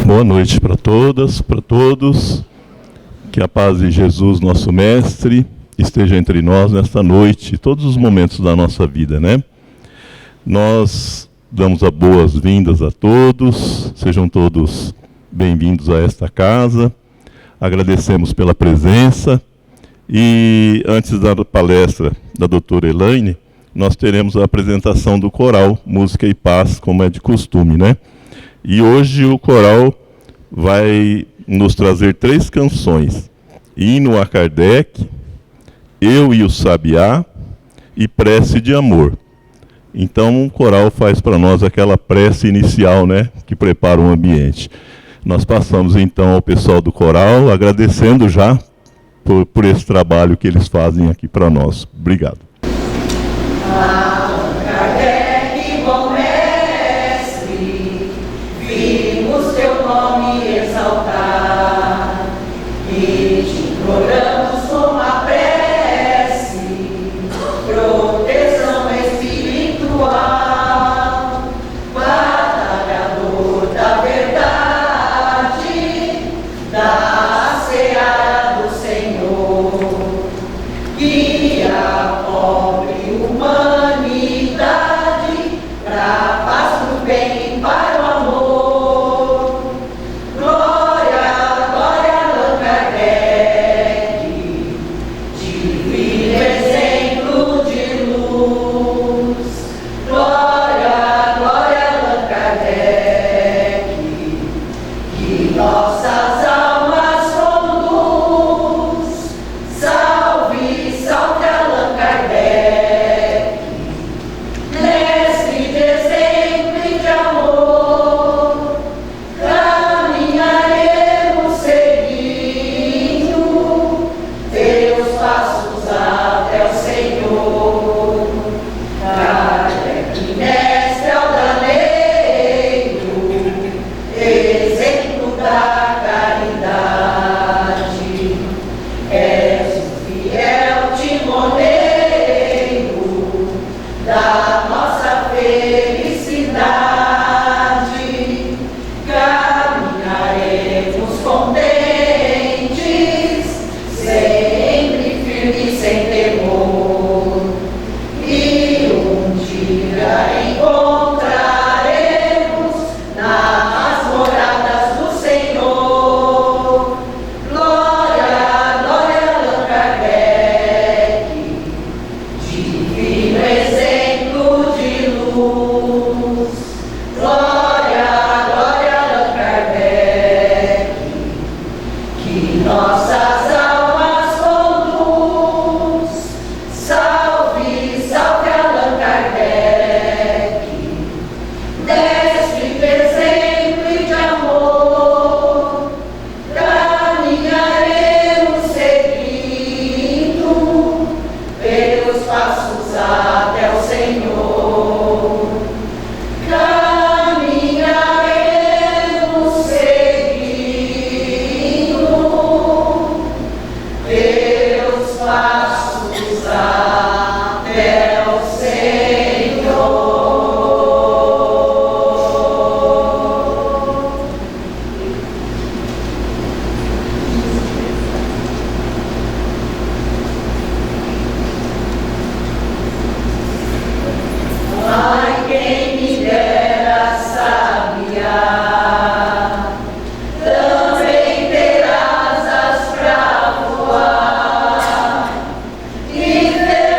Boa noite para todas, para todos. Que a paz de Jesus, nosso Mestre, esteja entre nós nesta noite, todos os momentos da nossa vida, né? Nós damos as boas-vindas a todos, sejam todos bem-vindos a esta casa. Agradecemos pela presença e antes da palestra da doutora Elaine, nós teremos a apresentação do coral Música e Paz, como é de costume, né? E hoje o coral vai nos trazer 3 canções: Hino a Kardec, Eu e o Sabiá e Prece de Amor. Então o coral faz para nós aquela prece inicial, né, que prepara o ambiente. Nós passamos então ao pessoal do coral, agradecendo já por esse trabalho que eles fazem aqui para nós. Obrigado. Kardec, bom mestre, vimos teu nome exaltar e te imploramos com a prece, proteção espiritual, batalhador da verdade, da seara do Senhor, guia a pobre humanidade para a paz, pro bem e para o amor. Glória, glória, Allan Kardec, divino exemplo de luz. Glória, glória, Allan Kardec, que nossas almas conduz. Salve, salve, Allan Kardec, mestre de exemplo e de amor, caminharemos seguindo teus passos até o Senhor. Kardec, mestre aldaneiro, exemplo da caridade, és o fiel timoneiro da nossa felicidade. Caminharemos contentes, sempre firmes sem temor, e um dia encontraremos nas moradas do Senhor. Glória, glória, Allan Kardec, divino exemplo de luz. Glória, glória, Allan Kardec, que nossas almas conduz. Salve, salve, Allan Kardec, mestre de exemplo e de amor, caminharemos seguindo pelos passos até o Senhor. Caminharemos seguindo pelos passos até o Senhor. Ai, quem me dera sabiá, também ter asas pra voar e ver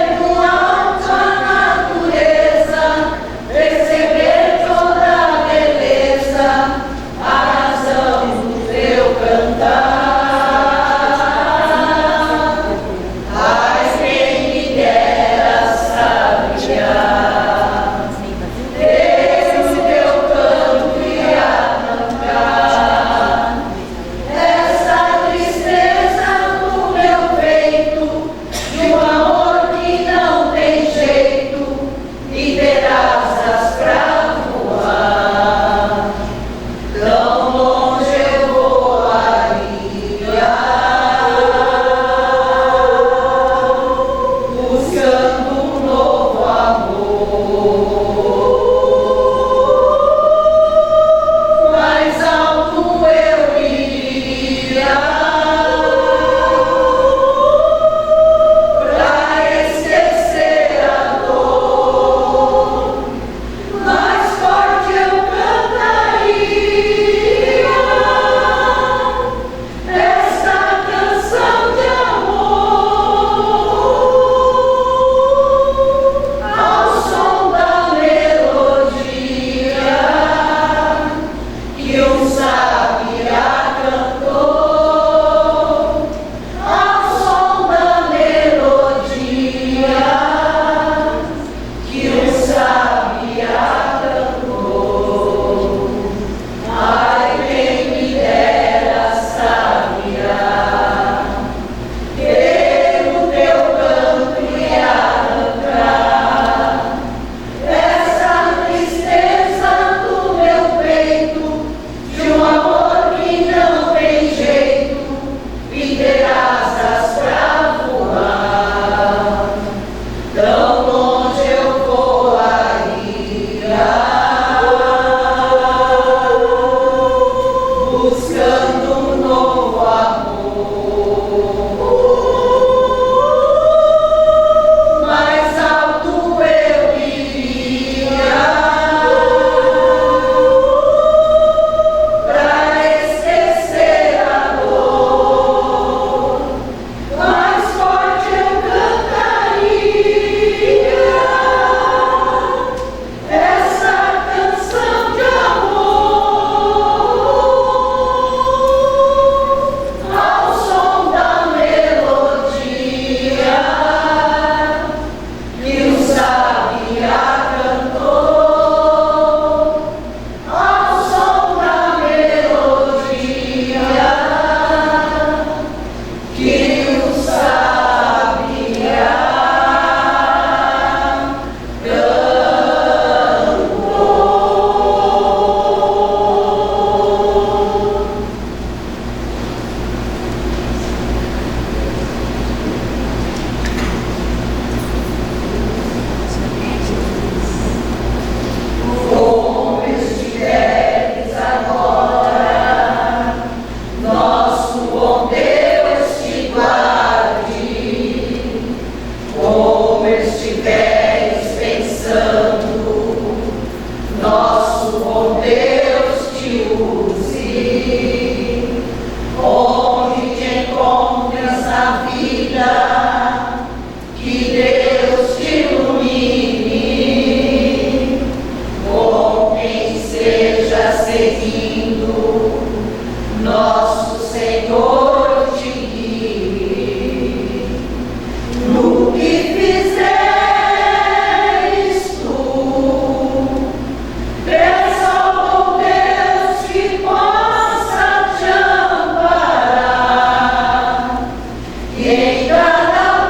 em cada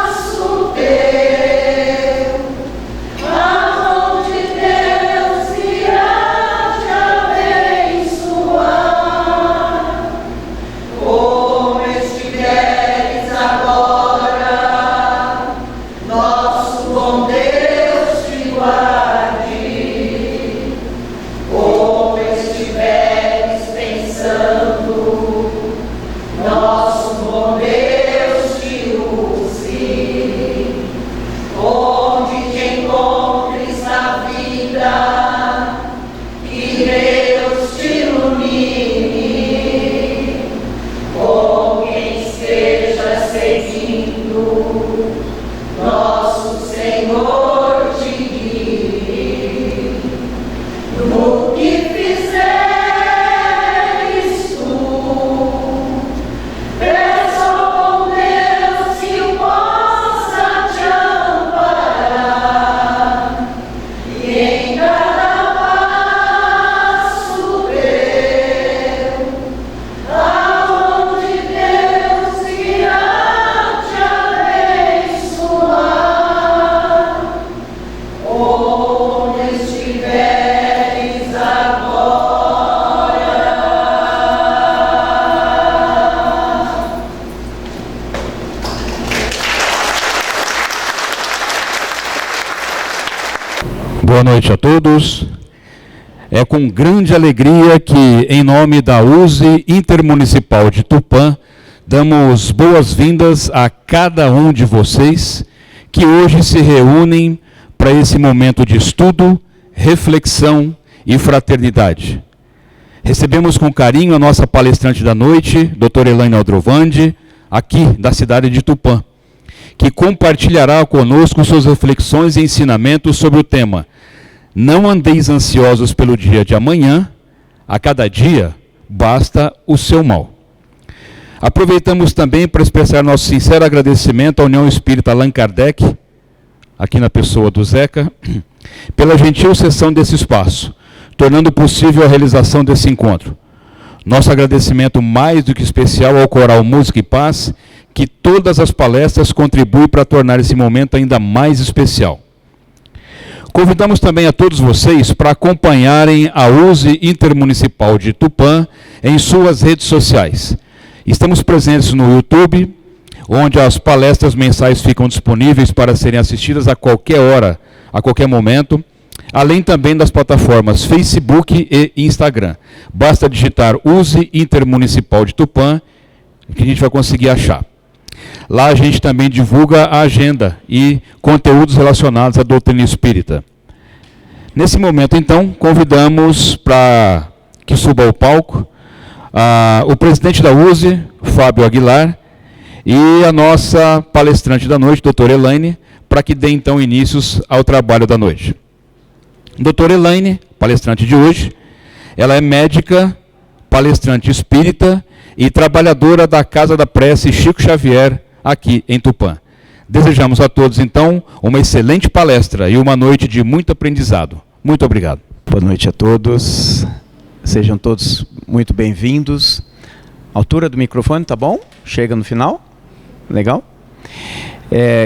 passo teu, a mão de Deus irá te abençoar. Como estiveres agora, nosso bom Deus te guarde. Como estiveres pensando, nosso bom Deus te use. Onde te encontres na vida, que Deus te ilumine. Com quem esteja seguindo, nosso Senhor te guie. No que fizeres tu, peça ao bom Deus que o possa te amparar. E em cada passo teu, a mão de Deus irá te abençoar. Onde estiveres agora. Boa noite a todos. É com grande alegria que, em nome da USE Intermunicipal de Tupã, damos boas-vindas a cada um de vocês que hoje se reúnem para esse momento de estudo, reflexão e fraternidade. Recebemos com carinho a nossa palestrante da noite, doutora Elaine Aldrovandi, aqui da cidade de Tupã, que compartilhará conosco suas reflexões e ensinamentos sobre o tema Não andeis ansiosos pelo dia de amanhã, a cada dia basta o seu mal. Aproveitamos também para expressar nosso sincero agradecimento à União Espírita Allan Kardec, aqui na pessoa do Zeca, pela gentil cessão desse espaço, tornando possível a realização desse encontro. Nosso agradecimento mais do que especial ao Coral Música e Paz, que todas as palestras contribuem para tornar esse momento ainda mais especial. Convidamos também a todos vocês para acompanharem a USE Intermunicipal de Tupã em suas redes sociais. Estamos presentes no YouTube, onde as palestras mensais ficam disponíveis para serem assistidas a qualquer hora, a qualquer momento, além também das plataformas Facebook e Instagram. Basta digitar USE Intermunicipal de Tupã, que a gente vai conseguir achar. Lá a gente também divulga a agenda e conteúdos relacionados à doutrina espírita. Nesse momento, então, convidamos para que suba ao palco o presidente da USE, Fábio Aguilar, e a nossa palestrante da noite, doutora Elaine, para que dê então inícios ao trabalho da noite. Doutora Elaine, palestrante de hoje, ela é médica, palestrante espírita e trabalhadora da Casa da Prece Chico Xavier, aqui em Tupã. Desejamos a todos, então, uma excelente palestra e uma noite de muito aprendizado. Muito obrigado. Boa noite a todos. Sejam todos muito bem-vindos. Altura do microfone, tá bom? Chega no final? Legal?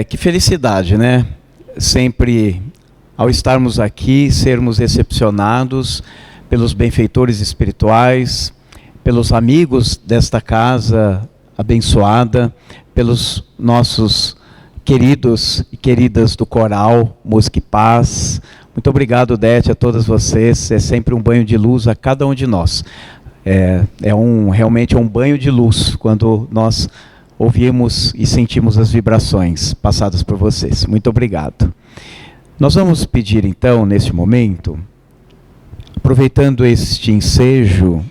Que felicidade, né? Sempre, ao estarmos aqui, sermos recepcionados pelos benfeitores espirituais, pelos amigos desta casa abençoada, pelos nossos queridos e queridas do Coral Música e Paz. Muito obrigado, Dete, a todas vocês. É sempre um banho de luz a cada um de nós. Realmente é um banho de luz quando nós ouvimos e sentimos as vibrações passadas por vocês. Muito obrigado. Nós vamos pedir então, neste momento, aproveitando este ensejo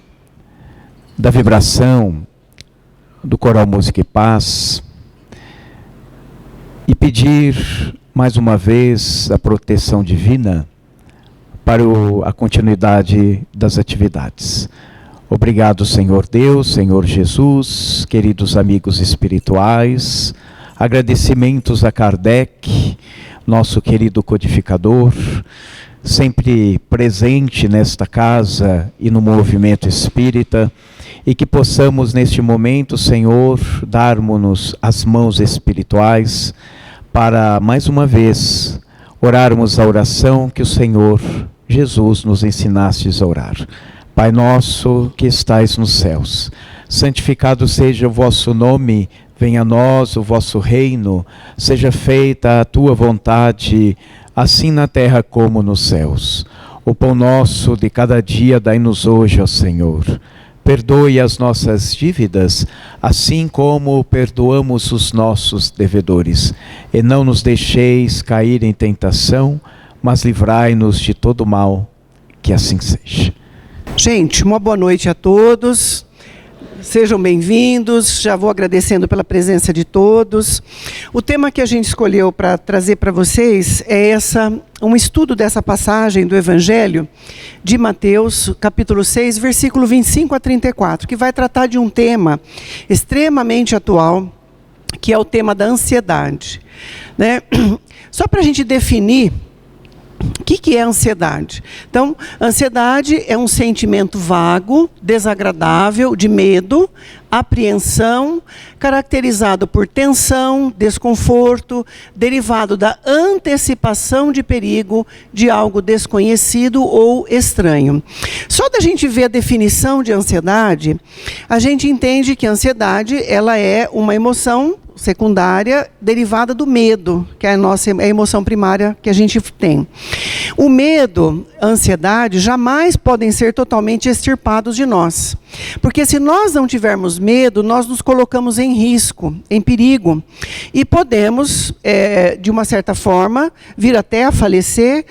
da vibração do Coral Música e Paz, e pedir mais uma vez a proteção divina para a continuidade das atividades. Obrigado, Senhor Deus, Senhor Jesus, queridos amigos espirituais, agradecimentos a Kardec, nosso querido codificador, sempre presente nesta casa e no movimento espírita, e que possamos neste momento, Senhor, darmos-nos as mãos espirituais para, mais uma vez, orarmos a oração que o Senhor Jesus nos ensinastes a orar. Pai nosso que estais nos céus, santificado seja o vosso nome, venha a nós o vosso reino, seja feita a tua vontade, assim na terra como nos céus. O pão nosso de cada dia dai-nos hoje, ó Senhor. Perdoe as nossas dívidas, assim como perdoamos os nossos devedores. E não nos deixeis cair em tentação, mas livrai-nos de todo mal, que assim seja. Gente, uma boa noite a todos. Sejam bem-vindos, já vou agradecendo pela presença de todos. O tema que a gente escolheu para trazer para vocês é um estudo dessa passagem do Evangelho de Mateus, capítulo 6, versículo 25 a 34, que vai tratar de um tema extremamente atual, que é o tema da ansiedade, né? Só para a gente definir o que é ansiedade? Então, ansiedade é um sentimento vago, desagradável, de medo, apreensão, caracterizado por tensão, desconforto, derivado da antecipação de perigo de algo desconhecido ou estranho. Só da gente ver a definição de ansiedade, a gente entende que a ansiedade ela é uma emoção secundária derivada do medo, que é a emoção primária que a gente tem. O medo, a ansiedade, jamais podem ser totalmente extirpados de nós. Porque se nós não tivermos medo, nós nos colocamos em risco, em perigo. E podemos, de uma certa forma, vir até a falecer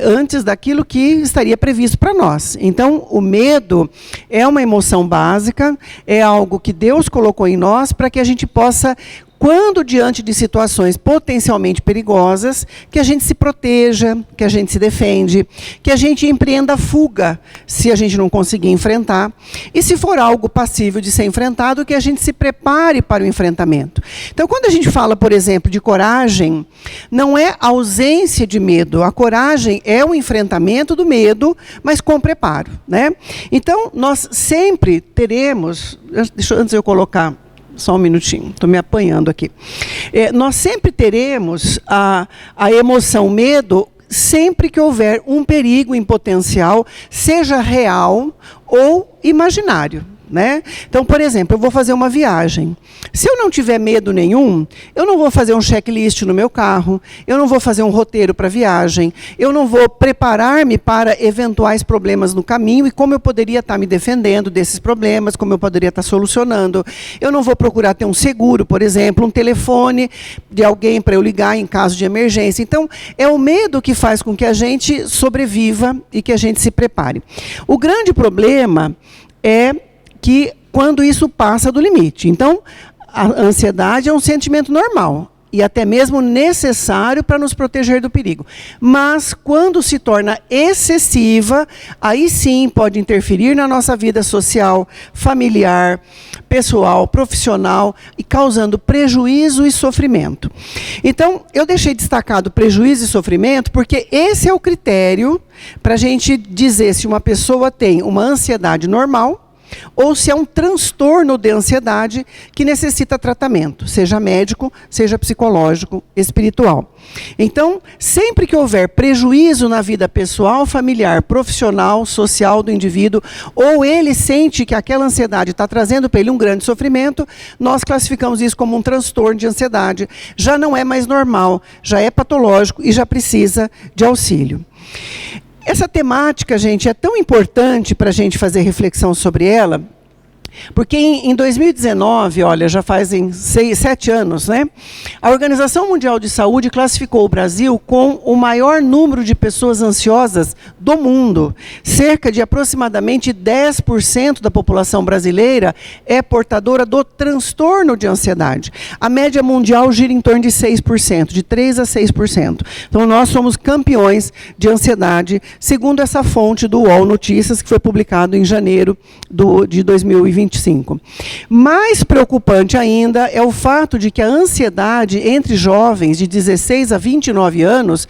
antes daquilo que estaria previsto para nós. Então, o medo é uma emoção básica, é algo que Deus colocou em nós para que a gente possa, quando diante de situações potencialmente perigosas, que a gente se proteja, que a gente se defende, que a gente empreenda a fuga, se a gente não conseguir enfrentar, e se for algo passível de ser enfrentado, que a gente se prepare para o enfrentamento. Então, quando a gente fala, por exemplo, de coragem, não é ausência de medo, a coragem é o enfrentamento do medo, mas com preparo, né? Então, nós sempre teremos, antes de eu colocar, só um minutinho, estou me apanhando aqui. Nós sempre teremos a emoção medo sempre que houver um perigo em potencial, seja real ou imaginário, né? Então, por exemplo, eu vou fazer uma viagem. Se eu não tiver medo nenhum, eu não vou fazer um checklist no meu carro, eu não vou fazer um roteiro para a viagem, eu não vou preparar-me para eventuais problemas no caminho e como eu poderia estar me defendendo desses problemas, como eu poderia estar solucionando. Eu não vou procurar ter um seguro, por exemplo, um telefone de alguém para eu ligar em caso de emergência. Então, é o medo que faz com que a gente sobreviva e que a gente se prepare. O grande problema é que quando isso passa do limite. Então, a ansiedade é um sentimento normal e até mesmo necessário para nos proteger do perigo. Mas, quando se torna excessiva, aí sim pode interferir na nossa vida social, familiar, pessoal, profissional, e causando prejuízo e sofrimento. Então, eu deixei destacado prejuízo e sofrimento porque esse é o critério para a gente dizer se uma pessoa tem uma ansiedade normal ou se é um transtorno de ansiedade que necessita tratamento, seja médico, seja psicológico, espiritual. Então, sempre que houver prejuízo na vida pessoal, familiar, profissional, social do indivíduo, ou ele sente que aquela ansiedade está trazendo para ele um grande sofrimento, nós classificamos isso como um transtorno de ansiedade. Já não é mais normal, já é patológico e já precisa de auxílio. Essa temática, gente, é tão importante para a gente fazer reflexão sobre ela, porque em 2019, olha, já fazem 7 anos, né? A Organização Mundial de Saúde classificou o Brasil com o maior número de pessoas ansiosas do mundo. Cerca de aproximadamente 10% da população brasileira é portadora do transtorno de ansiedade. A média mundial gira em torno de 6%, de 3% a 6%. Então, nós somos campeões de ansiedade, segundo essa fonte do UOL Notícias, que foi publicado em janeiro de 2025. Mais preocupante ainda é o fato de que a ansiedade entre jovens de 16 a 29 anos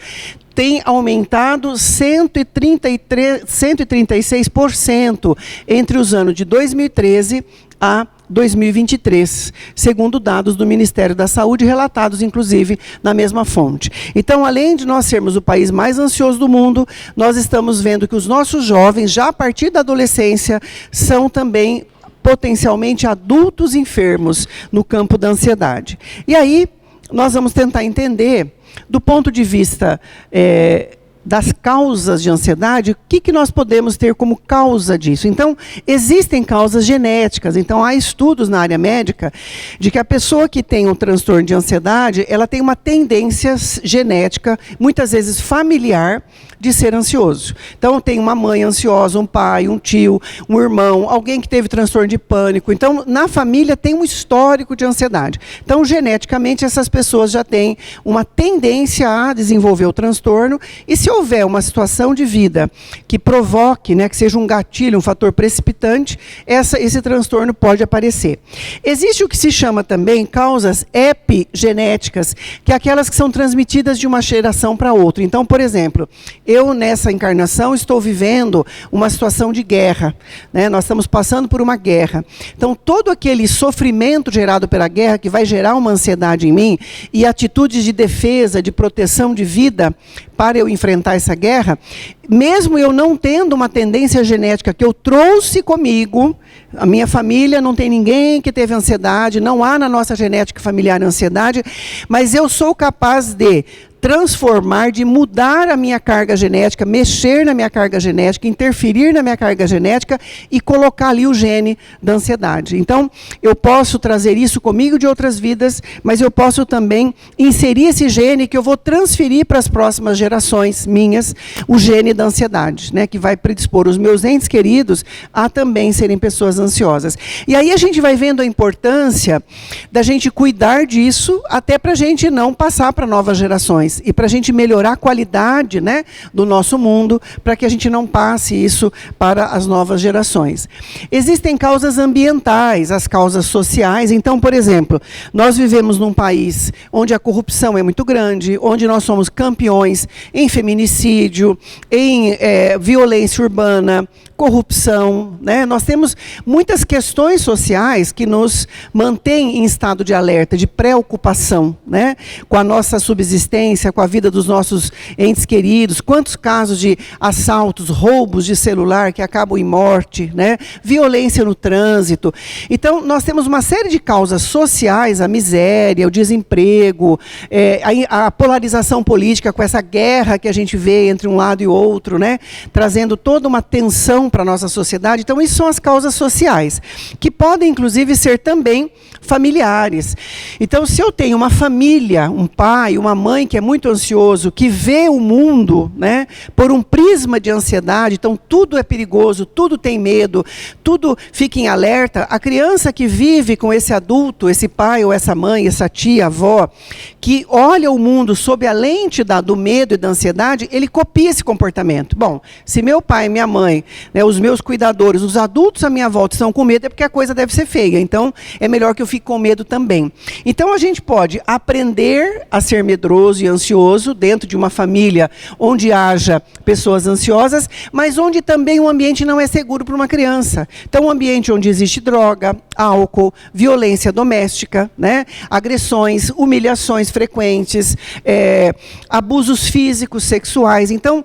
tem aumentado 136% entre os anos de 2013 a 2023, segundo dados do Ministério da Saúde, relatados inclusive na mesma fonte. Então, além de nós sermos o país mais ansioso do mundo, nós estamos vendo que os nossos jovens, já a partir da adolescência, são também potencialmente adultos enfermos no campo da ansiedade. E aí, nós vamos tentar entender, do ponto de vista das causas de ansiedade, o que nós podemos ter como causa disso. Então, existem causas genéticas. Então, há estudos na área médica de que a pessoa que tem um transtorno de ansiedade, ela tem uma tendência genética, muitas vezes familiar, de ser ansioso. Então, tem uma mãe ansiosa, um pai, um tio, um irmão, alguém que teve transtorno de pânico. Então, na família tem um histórico de ansiedade. Então, geneticamente, essas pessoas já têm uma tendência a desenvolver o transtorno, e se houver uma situação de vida que provoque, que seja um gatilho, um fator precipitante, esse transtorno pode aparecer. Existe o que se chama também causas epigenéticas, que é aquelas que são transmitidas de uma geração para outra. Então, por exemplo, eu nessa encarnação estou vivendo uma situação de guerra, nós estamos passando por uma guerra. Então, todo aquele sofrimento gerado pela guerra, que vai gerar uma ansiedade em mim, e atitudes de defesa, de proteção de vida, para eu enfrentar essa guerra, mesmo eu não tendo uma tendência genética que eu trouxe comigo, a minha família não tem ninguém que teve ansiedade, não há na nossa genética familiar ansiedade, mas eu sou capaz de transformar, de mudar a minha carga genética, mexer na minha carga genética, interferir na minha carga genética e colocar ali o gene da ansiedade. Então, eu posso trazer isso comigo de outras vidas, mas eu posso também inserir esse gene que eu vou transferir para as próximas gerações minhas, o gene da ansiedade, que vai predispor os meus entes queridos a também serem pessoas ansiosas. E aí a gente vai vendo a importância da gente cuidar disso, até para a gente não passar para novas gerações. E para a gente melhorar a qualidade do nosso mundo, para que a gente não passe isso para as novas gerações. Existem causas ambientais, as causas sociais. Então, por exemplo, nós vivemos num país onde a corrupção é muito grande, onde nós somos campeões em feminicídio, em violência urbana, corrupção, Nós temos muitas questões sociais que nos mantêm em estado de alerta, de preocupação, com a nossa subsistência, com a vida dos nossos entes queridos. Quantos casos de assaltos, roubos de celular que acabam em morte, Violência no trânsito. Então, nós temos uma série de causas sociais, a miséria, o desemprego, a polarização política com essa guerra que a gente vê entre um lado e outro, Trazendo toda uma tensão para a nossa sociedade. Então, isso são as causas sociais, que podem, inclusive, ser também familiares. Então, se eu tenho uma família, um pai, uma mãe que é muito ansioso, que vê o mundo por um prisma de ansiedade, então tudo é perigoso, tudo tem medo, tudo fica em alerta, a criança que vive com esse adulto, esse pai ou essa mãe, essa tia, avó, que olha o mundo sob a lente do medo e da ansiedade, ele copia esse comportamento. Bom, se meu pai e minha mãe, os meus cuidadores, os adultos à minha volta estão com medo, é porque a coisa deve ser feia. Então, é melhor que eu fique com medo também. Então, a gente pode aprender a ser medroso e ansioso dentro de uma família onde haja pessoas ansiosas, mas onde também o ambiente não é seguro para uma criança. Então, um ambiente onde existe droga, álcool, violência doméstica, agressões, humilhações frequentes, abusos físicos, sexuais. Então,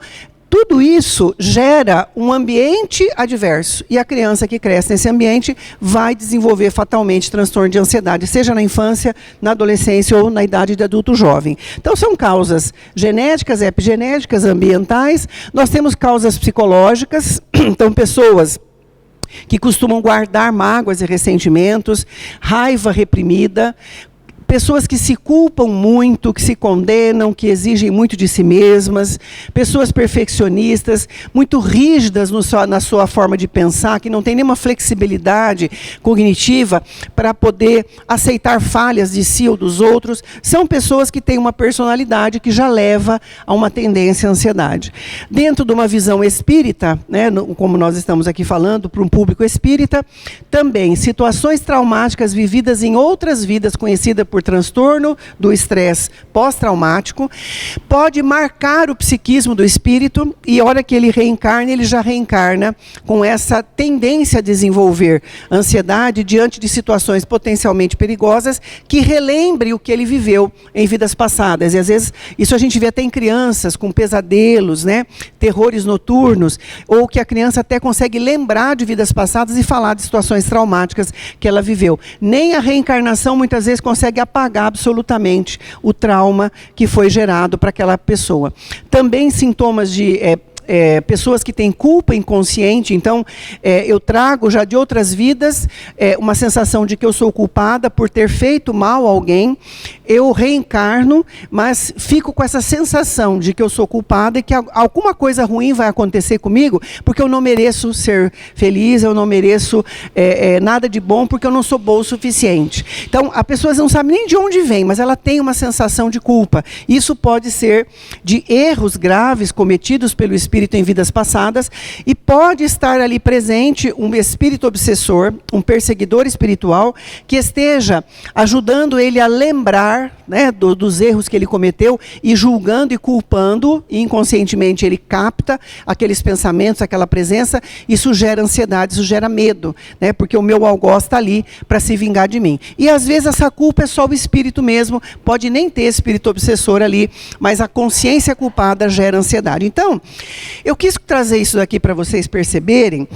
tudo isso gera um ambiente adverso. E a criança que cresce nesse ambiente vai desenvolver fatalmente transtorno de ansiedade, seja na infância, na adolescência ou na idade de adulto jovem. Então, são causas genéticas, epigenéticas, ambientais. Nós temos causas psicológicas. Então, pessoas que costumam guardar mágoas e ressentimentos, raiva reprimida, pessoas que se culpam muito, que se condenam, que exigem muito de si mesmas, pessoas perfeccionistas, muito rígidas na sua forma de pensar, que não tem nenhuma flexibilidade cognitiva para poder aceitar falhas de si ou dos outros, são pessoas que têm uma personalidade que já leva a uma tendência à ansiedade. Dentro de uma visão espírita, como nós estamos aqui falando, para um público espírita, também situações traumáticas vividas em outras vidas, conhecidas por transtorno do estresse pós-traumático, pode marcar o psiquismo do espírito, e a hora que ele reencarna, ele já reencarna com essa tendência a desenvolver ansiedade diante de situações potencialmente perigosas, que relembre o que ele viveu em vidas passadas. E às vezes isso a gente vê até em crianças com pesadelos, né, terrores noturnos, ou que a criança até consegue lembrar de vidas passadas e falar de situações traumáticas que ela viveu. Nem a reencarnação muitas vezes consegue apagar absolutamente o trauma que foi gerado para aquela pessoa. Também sintomas de pessoas que têm culpa inconsciente. Então, eu trago já de outras vidas uma sensação de que eu sou culpada por ter feito mal a alguém. Eu reencarno, mas fico com essa sensação de que eu sou culpada e que alguma coisa ruim vai acontecer comigo, porque eu não mereço ser feliz, eu não mereço nada de bom, porque eu não sou boa o suficiente. Então, a pessoa não sabe nem de onde vem, mas ela tem uma sensação de culpa. Isso pode ser de erros graves cometidos pelo espírito em vidas passadas, e pode estar ali presente um espírito obsessor, um perseguidor espiritual, que esteja ajudando ele a lembrar, né, dos erros que ele cometeu, e julgando e culpando, e inconscientemente ele capta aqueles pensamentos, aquela presença. Isso gera ansiedade, isso gera medo, né, porque o meu algoz está ali para se vingar de mim. E às vezes essa culpa é só o espírito mesmo, pode nem ter espírito obsessor ali, mas a consciência culpada gera ansiedade. Então, eu quis trazer isso daqui para vocês perceberem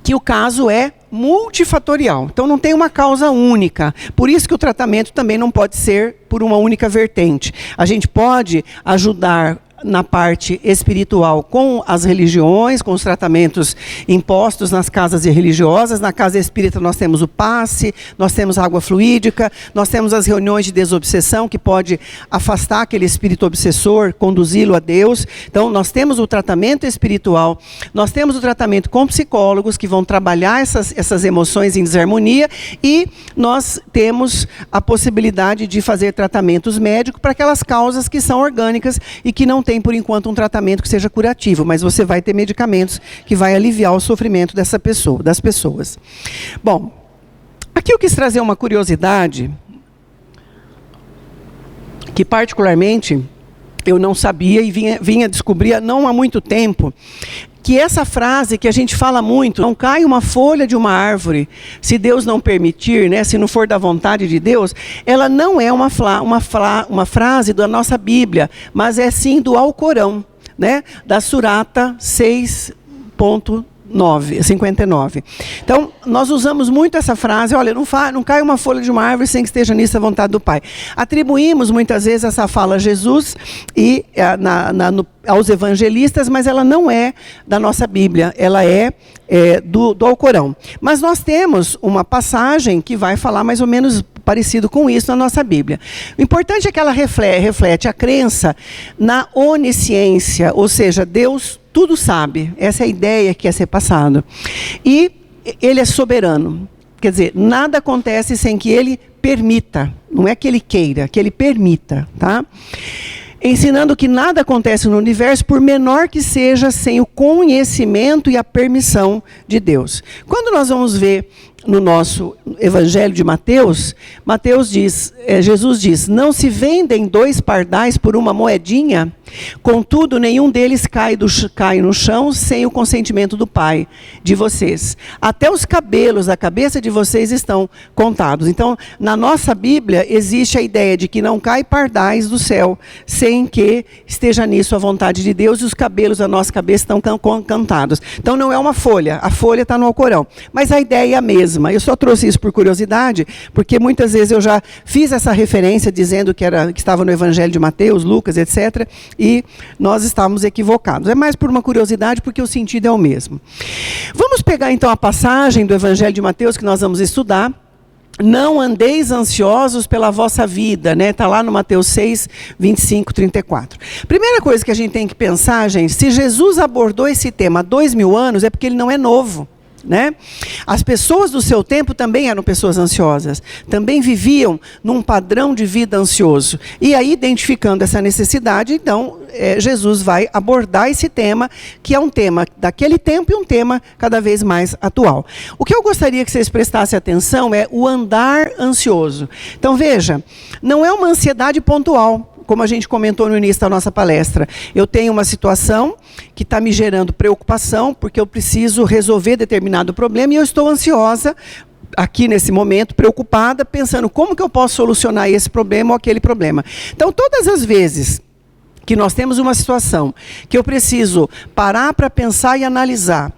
que o caso é multifatorial. Então não tem uma causa única. Por isso que o tratamento também não pode ser por uma única vertente. A gente pode ajudar na parte espiritual com as religiões, com os tratamentos impostos nas casas religiosas. Na casa espírita nós temos o passe, nós temos a água fluídica, nós temos as reuniões de desobsessão, que pode afastar aquele espírito obsessor, conduzi-lo a Deus. Então nós temos o tratamento espiritual, nós temos o tratamento com psicólogos que vão trabalhar essas emoções em desarmonia, e nós temos a possibilidade de fazer tratamentos médicos para aquelas causas que são orgânicas e que não tem por enquanto um tratamento que seja curativo, mas você vai ter medicamentos que vai aliviar o sofrimento das pessoas. Bom, aqui eu quis trazer uma curiosidade que particularmente eu não sabia e vinha descobrir não há muito tempo, que essa frase que a gente fala muito, não cai uma folha de uma árvore, se Deus não permitir, né, se não for da vontade de Deus, ela não é uma frase da nossa Bíblia, mas é sim do Alcorão, né, da Surata 6.59. Então, nós usamos muito essa frase, olha, não cai uma folha de uma árvore sem que esteja nisso a vontade do Pai. Atribuímos muitas vezes essa fala a Jesus e aos evangelistas, mas ela não é da nossa Bíblia, ela é do Alcorão. Mas nós temos uma passagem que vai falar mais ou menos parecido com isso na nossa Bíblia. O importante é que ela reflete a crença na onisciência, ou seja, Deus tudo sabe. Essa é a ideia que quer ser passada. E Ele é soberano. Quer dizer, nada acontece sem que Ele permita. Não é que Ele queira, que Ele permita, tá? Ensinando que nada acontece no universo, por menor que seja, sem o conhecimento e a permissão de Deus. Quando nós vamos ver no nosso Evangelho de Mateus, Jesus diz, não se vendem 2 pardais por uma moedinha, contudo nenhum deles cai no chão sem o consentimento do Pai de vocês. Até os cabelos da cabeça de vocês estão contados. Então, na nossa Bíblia, existe a ideia de que não cai pardais do céu sem que esteja nisso a vontade de Deus, e os cabelos da nossa cabeça estão contados. Então, não é uma folha, a folha está no Alcorão, mas a ideia é a mesma. Eu só trouxe isso por curiosidade, porque muitas vezes eu já fiz essa referência dizendo que estava no Evangelho de Mateus, Lucas, etc., e nós estávamos equivocados. É mais por uma curiosidade, porque o sentido é o mesmo. Vamos pegar então a passagem do Evangelho de Mateus que nós vamos estudar. Não andeis ansiosos pela vossa vida, né? Está lá no Mateus 6, 25, 34. Primeira coisa que a gente tem que pensar, gente, se Jesus abordou esse tema há 2000 anos, é porque ele não é novo. né? As pessoas do seu tempo também eram pessoas ansiosas, também viviam num padrão de vida ansioso. E aí, identificando essa necessidade, então, Jesus vai abordar esse tema, que é um tema daquele tempo e um tema cada vez mais atual. O que eu gostaria que vocês prestassem atenção é o andar ansioso. Então, veja, não é uma ansiedade pontual, como a gente comentou no início da nossa palestra. Eu tenho uma situação que está me gerando preocupação, porque eu preciso resolver determinado problema e eu estou ansiosa, aqui nesse momento, preocupada, pensando como que eu posso solucionar esse problema ou aquele problema. Então, todas as vezes que nós temos uma situação que eu preciso parar para pensar e analisar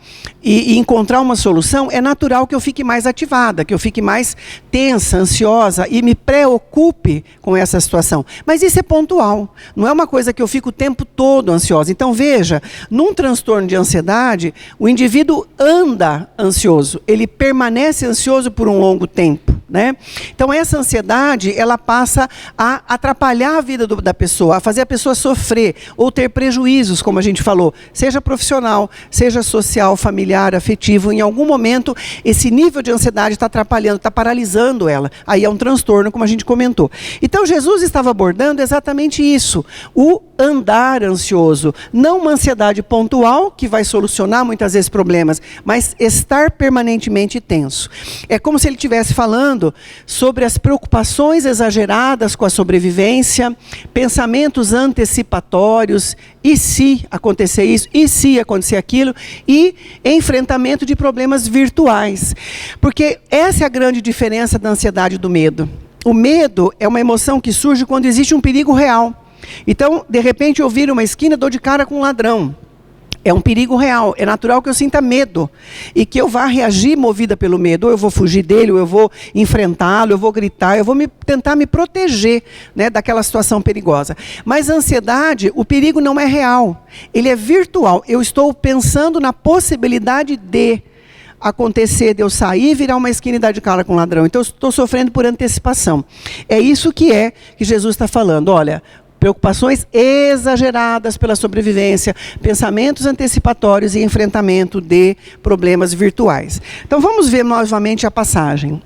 e encontrar uma solução, é natural que eu fique mais ativada, que eu fique mais tensa, ansiosa e me preocupe com essa situação. Mas isso é pontual, não é uma coisa que eu fico o tempo todo ansiosa. Então veja, num transtorno de ansiedade, o indivíduo anda ansioso, ele permanece ansioso por um longo tempo, né? Então essa ansiedade, ela passa a atrapalhar a vida da pessoa, a fazer a pessoa sofrer ou ter prejuízos, como a gente falou, seja profissional, seja social, familiar, afetivo. Em algum momento, esse nível de ansiedade está atrapalhando, está paralisando ela. Aí é um transtorno, como a gente comentou. Então, Jesus estava abordando exatamente isso, o andar ansioso. Não uma ansiedade pontual, que vai solucionar muitas vezes problemas, mas estar permanentemente tenso. É como se ele estivesse falando sobre as preocupações exageradas com a sobrevivência, pensamentos antecipatórios, e se acontecer isso, e se acontecer aquilo, e enfrentamento de problemas virtuais. Porque essa é a grande diferença da ansiedade e do medo. O medo é uma emoção que surge quando existe um perigo real. Então, de repente, eu viro uma esquina e dou de cara com um ladrão. É um perigo real, é natural que eu sinta medo e que eu vá reagir movida pelo medo. Ou eu vou fugir dele, ou eu vou enfrentá-lo, eu vou gritar, eu vou tentar me proteger, né, daquela situação perigosa. Mas a ansiedade, o perigo não é real, ele é virtual. Eu estou pensando na possibilidade de acontecer, de eu sair e virar uma esquina e dar de cara com um ladrão. Então eu estou sofrendo por antecipação. É isso que Jesus está falando. Olha, preocupações exageradas pela sobrevivência, pensamentos antecipatórios e enfrentamento de problemas virtuais. Então vamos ver novamente a passagem.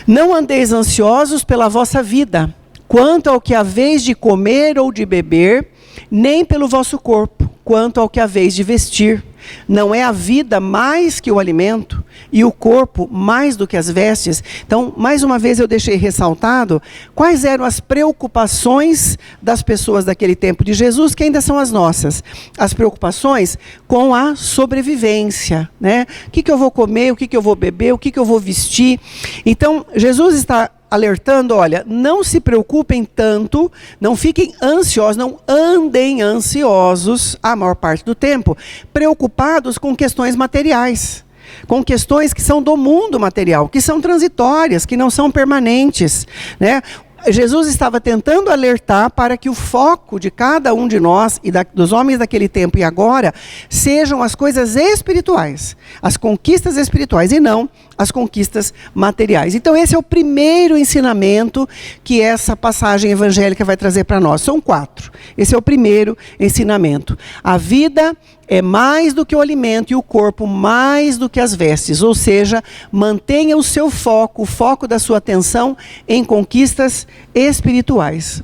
Não andeis ansiosos pela vossa vida, quanto ao que haveis de comer ou de beber, nem pelo vosso corpo, quanto ao que haveis de vestir. Não é a vida mais que o alimento, e o corpo mais do que as vestes? Então, mais uma vez eu deixei ressaltado quais eram as preocupações das pessoas daquele tempo de Jesus, que ainda são as nossas. As preocupações com a sobrevivência, né? O que eu vou comer, o que eu vou beber, o que eu vou vestir. Então, Jesus está alertando, olha, não se preocupem tanto, não fiquem ansiosos, não andem ansiosos a maior parte do tempo, preocupados com questões materiais, com questões que são do mundo material, que são transitórias, que não são permanentes, né? Jesus estava tentando alertar para que o foco de cada um de nós e dos homens daquele tempo e agora sejam as coisas espirituais, as conquistas espirituais e não as conquistas materiais. Então esse é o primeiro ensinamento que essa passagem evangélica vai trazer para nós. São 4. Esse é o primeiro ensinamento. A vida é mais do que o alimento e o corpo mais do que as vestes. Ou seja, mantenha o seu foco, o foco da sua atenção em conquistas espirituais.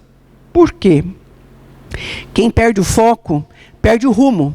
Por quê? Quem perde o foco, perde o rumo.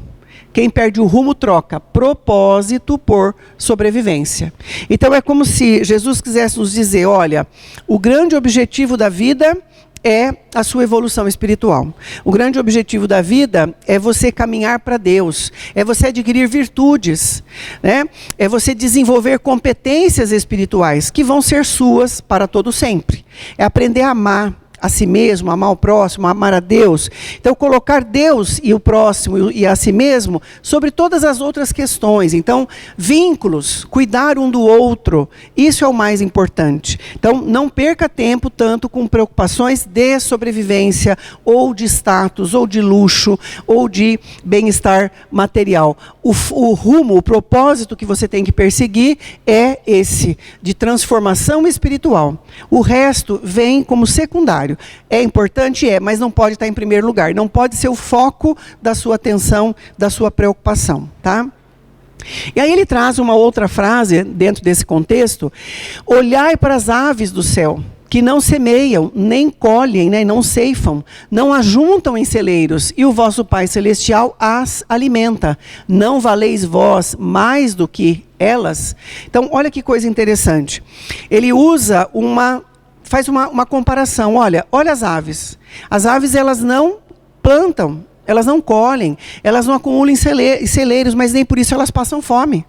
Quem perde o rumo troca propósito por sobrevivência. Então é como se Jesus quisesse nos dizer, olha, o grande objetivo da vida é a sua evolução espiritual. O grande objetivo da vida é você caminhar para Deus, é você adquirir virtudes, né? É você desenvolver competências espirituais que vão ser suas para todo sempre. É aprender a amar a si mesmo, amar o próximo, amar a Deus. Então, colocar Deus e o próximo e a si mesmo sobre todas as outras questões. Então, vínculos, cuidar um do outro, isso é o mais importante. Então, não perca tempo tanto com preocupações de sobrevivência, ou de status, ou de luxo, ou de bem-estar material. O rumo, o propósito que você tem que perseguir é esse, de transformação espiritual. O resto vem como secundário. É importante? É, mas não pode estar em primeiro lugar. Não pode ser o foco da sua atenção, da sua preocupação, tá? E aí ele traz uma outra frase dentro desse contexto: olhai para as aves do céu, que não semeiam, nem colhem, né, não ceifam, não ajuntam em celeiros, e o vosso Pai Celestial as alimenta. Não valeis vós mais do que elas? Então, olha que coisa interessante. Ele faz uma comparação. Olha as aves. As aves, elas não plantam, elas não colhem, elas não acumulam em celeiros, mas nem por isso elas passam fome.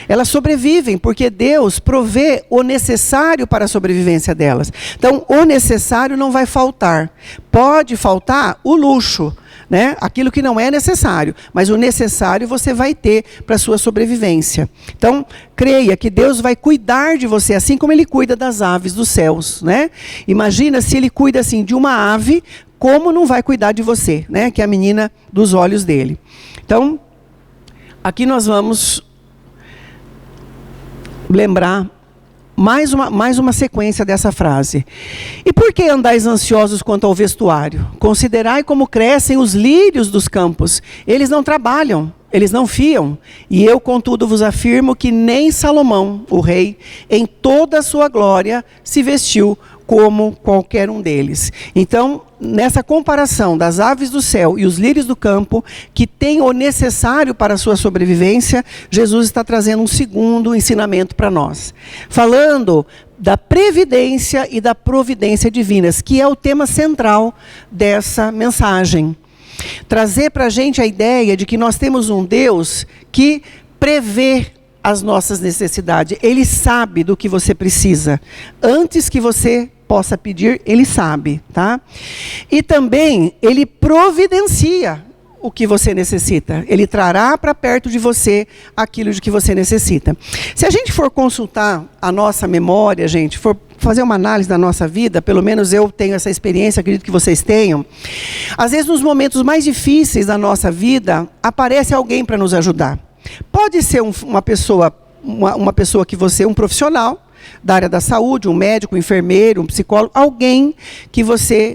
Elas sobrevivem porque Deus provê o necessário para a sobrevivência delas. Então, o necessário não vai faltar. Pode faltar o luxo, né? Aquilo que não é necessário, mas o necessário você vai ter para a sua sobrevivência. Então, creia que Deus vai cuidar de você, assim como Ele cuida das aves dos céus, né? Imagina se Ele cuida assim de uma ave, como não vai cuidar de você, né? Que é a menina dos olhos dele. Então, aqui nós vamos lembrar mais uma sequência dessa frase. E por que andais ansiosos quanto ao vestuário? Considerai como crescem os lírios dos campos. Eles não trabalham, eles não fiam. E eu, contudo, vos afirmo que nem Salomão, o rei, em toda a sua glória, se vestiu como qualquer um deles. Então, nessa comparação das aves do céu e os lírios do campo, que têm o necessário para a sua sobrevivência, Jesus está trazendo um segundo ensinamento para nós. Falando da previdência e da providência divinas, que é o tema central dessa mensagem. Trazer para a gente a ideia de que nós temos um Deus que prevê as nossas necessidades. Ele sabe do que você precisa. Antes que você possa pedir, Ele sabe, tá? E também, Ele providencia o que você necessita. Ele trará para perto de você aquilo de que você necessita. Se a gente for consultar a nossa memória, gente, for fazer uma análise da nossa vida, pelo menos eu tenho essa experiência, acredito que vocês tenham. Às vezes, nos momentos mais difíceis da nossa vida, aparece alguém para nos ajudar. Pode ser uma pessoa que você, um profissional da área da saúde, um médico, um enfermeiro, um psicólogo, alguém que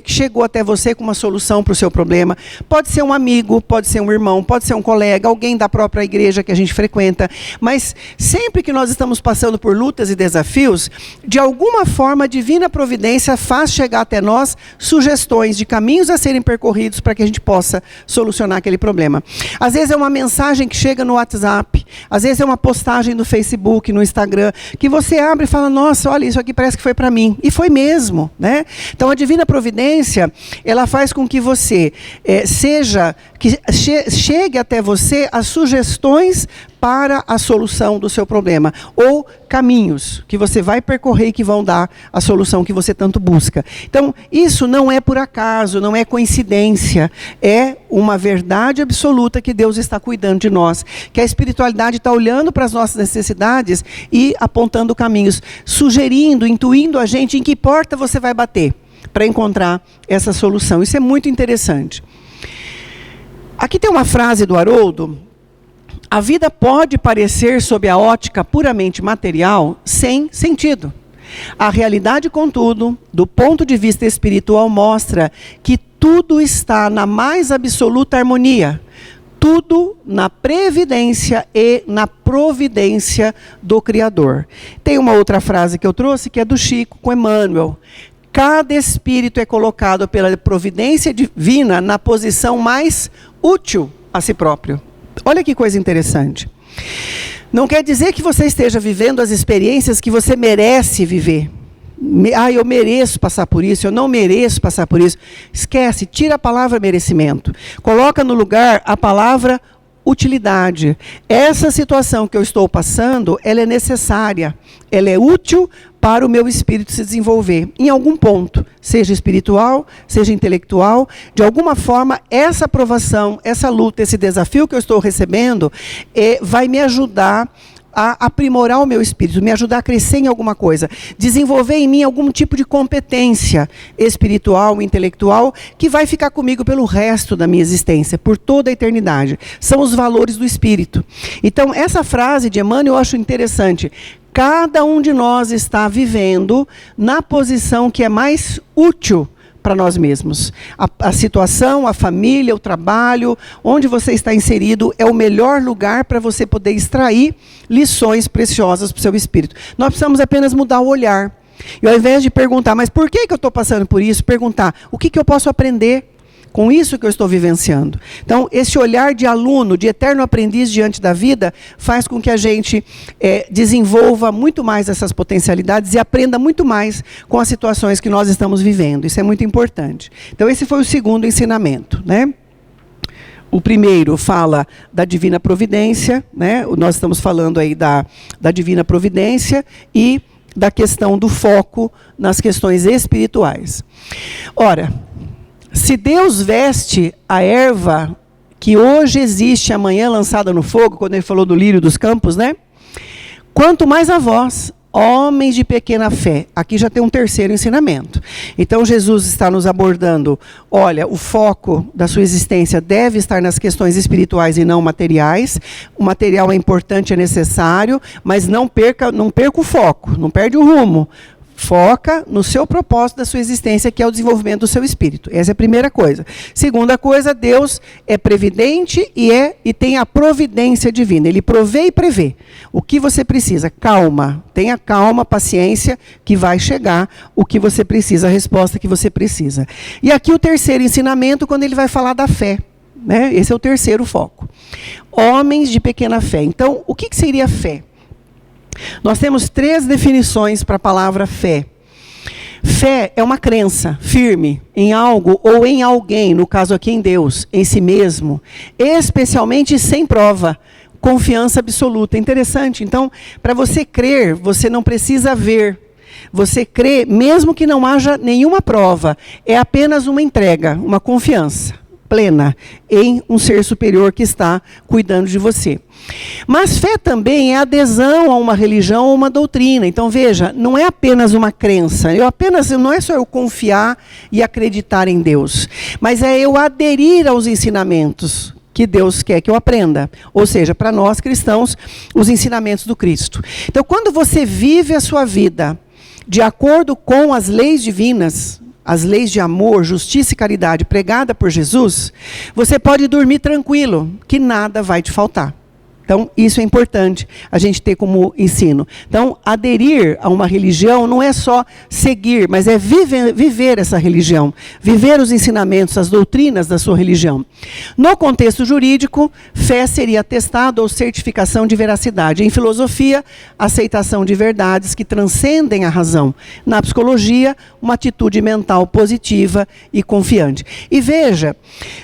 chegou até você com uma solução para o seu problema. Pode ser um amigo, pode ser um irmão, pode ser um colega, alguém da própria igreja que a gente frequenta. Mas sempre que nós estamos passando por lutas e desafios, de alguma forma a divina providência faz chegar até nós sugestões de caminhos a serem percorridos para que a gente possa solucionar aquele problema. Às vezes é uma mensagem que chega no WhatsApp, às vezes é uma postagem no Facebook, no Instagram, que você abre e fala: nossa, olha, isso aqui parece que foi para mim. E foi mesmo, né? Então, a divina providência, ela faz com que você chegue até você as sugestões para a solução do seu problema, ou caminhos que você vai percorrer e que vão dar a solução que você tanto busca. Então, isso não é por acaso, não é coincidência, é uma verdade absoluta que Deus está cuidando de nós, que a espiritualidade está olhando para as nossas necessidades e apontando caminhos, sugerindo, intuindo a gente em que porta você vai bater para encontrar essa solução. Isso é muito interessante. Aqui tem uma frase do Haroldo: a vida pode parecer, sob a ótica puramente material, sem sentido. A realidade, contudo, do ponto de vista espiritual, mostra que tudo está na mais absoluta harmonia. Tudo na previdência e na providência do Criador. Tem uma outra frase que eu trouxe, que é do Chico com Emmanuel. Cada espírito é colocado pela providência divina na posição mais útil a si próprio. Olha que coisa interessante. Não quer dizer que você esteja vivendo as experiências que você merece viver. Eu mereço passar por isso, eu não mereço passar por isso. Esquece, tira a palavra merecimento. Coloca no lugar a palavra utilidade. Essa situação que eu estou passando, ela é necessária. Ela é útil para o meu espírito se desenvolver em algum ponto, seja espiritual, seja intelectual. De alguma forma, essa provação, essa luta, esse desafio que eu estou recebendo, vai me ajudar a aprimorar o meu espírito, me ajudar a crescer em alguma coisa, desenvolver em mim algum tipo de competência espiritual, intelectual, que vai ficar comigo pelo resto da minha existência, por toda a eternidade. São os valores do espírito. Então, essa frase de Emmanuel eu acho interessante. Cada um de nós está vivendo na posição que é mais útil para nós mesmos. A situação, a família, o trabalho, onde você está inserido, é o melhor lugar para você poder extrair lições preciosas para o seu espírito. Nós precisamos apenas mudar o olhar. E ao invés de perguntar, mas por que eu estou passando por isso? Perguntar, o que eu posso aprender com isso que eu estou vivenciando? Então, esse olhar de aluno, de eterno aprendiz diante da vida, faz com que a gente desenvolva muito mais essas potencialidades e aprenda muito mais com as situações que nós estamos vivendo. Isso é muito importante. Então, esse foi o segundo ensinamento, né? O primeiro fala da divina providência, né? Nós estamos falando aí da divina providência e da questão do foco nas questões espirituais. Ora, se Deus veste a erva que hoje existe, amanhã lançada no fogo, quando ele falou do lírio dos campos, né? Quanto mais a vós, homens de pequena fé. Aqui já tem um terceiro ensinamento. Então Jesus está nos abordando, olha, o foco da sua existência deve estar nas questões espirituais e não materiais. O material é importante, é necessário, mas não perca o foco, não perde o rumo. Foca no seu propósito da sua existência, que é o desenvolvimento do seu espírito. Essa é a primeira coisa. Segunda coisa, Deus é previdente e tem a providência divina. Ele provê e prevê o que você precisa. Calma, tenha calma, paciência, que vai chegar o que você precisa, a resposta que você precisa. E aqui o terceiro ensinamento, quando ele vai falar da fé, né? Esse é o terceiro foco. Homens de pequena fé. Então, o que seria fé? Nós temos 3 definições para a palavra fé. Fé é uma crença firme em algo ou em alguém, no caso aqui em Deus, em si mesmo, especialmente sem prova, confiança absoluta. Interessante. Então, para você crer, você não precisa ver. Você crê, mesmo que não haja nenhuma prova, é apenas uma entrega, uma confiança plena em um ser superior que está cuidando de você. Mas fé também é adesão a uma religião ou uma doutrina. Então veja, não é apenas uma crença, não é só eu confiar e acreditar em Deus, mas é eu aderir aos ensinamentos que Deus quer que eu aprenda. Ou seja, para nós cristãos, os ensinamentos do Cristo. Então quando você vive a sua vida de acordo com as leis divinas, as leis de amor, justiça e caridade pregada por Jesus, você pode dormir tranquilo, que nada vai te faltar. Então, isso é importante a gente ter como ensino. Então, aderir a uma religião não é só seguir, mas é viver essa religião, viver os ensinamentos, as doutrinas da sua religião. No contexto jurídico, fé seria atestado ou certificação de veracidade. Em filosofia, aceitação de verdades que transcendem a razão. Na psicologia, uma atitude mental positiva e confiante. E veja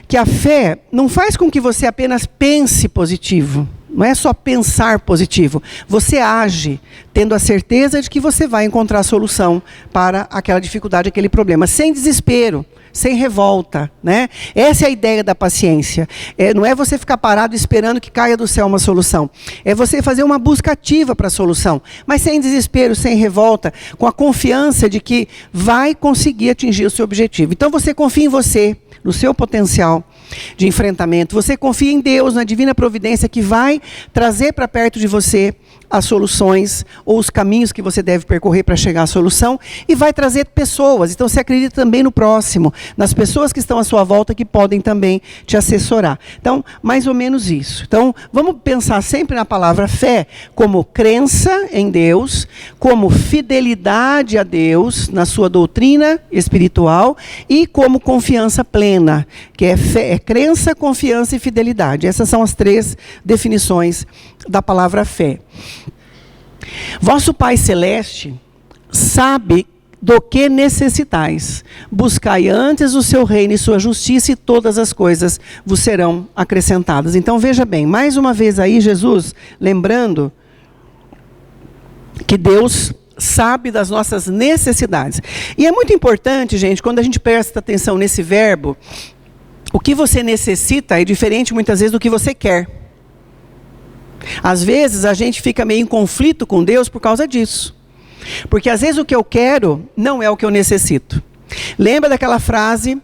que a fé não faz com que você apenas pense positivo. Não é só pensar positivo. Você age tendo a certeza de que você vai encontrar a solução para aquela dificuldade, aquele problema. Sem desespero, sem revolta, né? Essa é a ideia da paciência. Não é você ficar parado esperando que caia do céu uma solução. É você fazer uma busca ativa para a solução. Mas sem desespero, sem revolta, com a confiança de que vai conseguir atingir o seu objetivo. Então você confia em você, no seu potencial de enfrentamento. Você confia em Deus, na divina providência que vai trazer para perto de você as soluções ou os caminhos que você deve percorrer para chegar à solução e vai trazer pessoas. Então você acredita também no próximo, nas pessoas que estão à sua volta que podem também te assessorar. Então, mais ou menos isso. Então, vamos pensar sempre na palavra fé como crença em Deus, como fidelidade a Deus na sua doutrina espiritual e como confiança plena, que é fé, é crença, confiança e fidelidade. Essas são as 3 definições da palavra fé. Vosso Pai Celeste sabe do que necessitais. Buscai antes o seu reino e sua justiça e todas as coisas vos serão acrescentadas. Então veja bem, mais uma vez aí Jesus lembrando que Deus sabe das nossas necessidades. E é muito importante, gente, quando a gente presta atenção nesse verbo, o que você necessita é diferente muitas vezes do que você quer. Às vezes a gente fica meio em conflito com Deus por causa disso. Porque às vezes o que eu quero não é o que eu necessito. Lembra daquela frase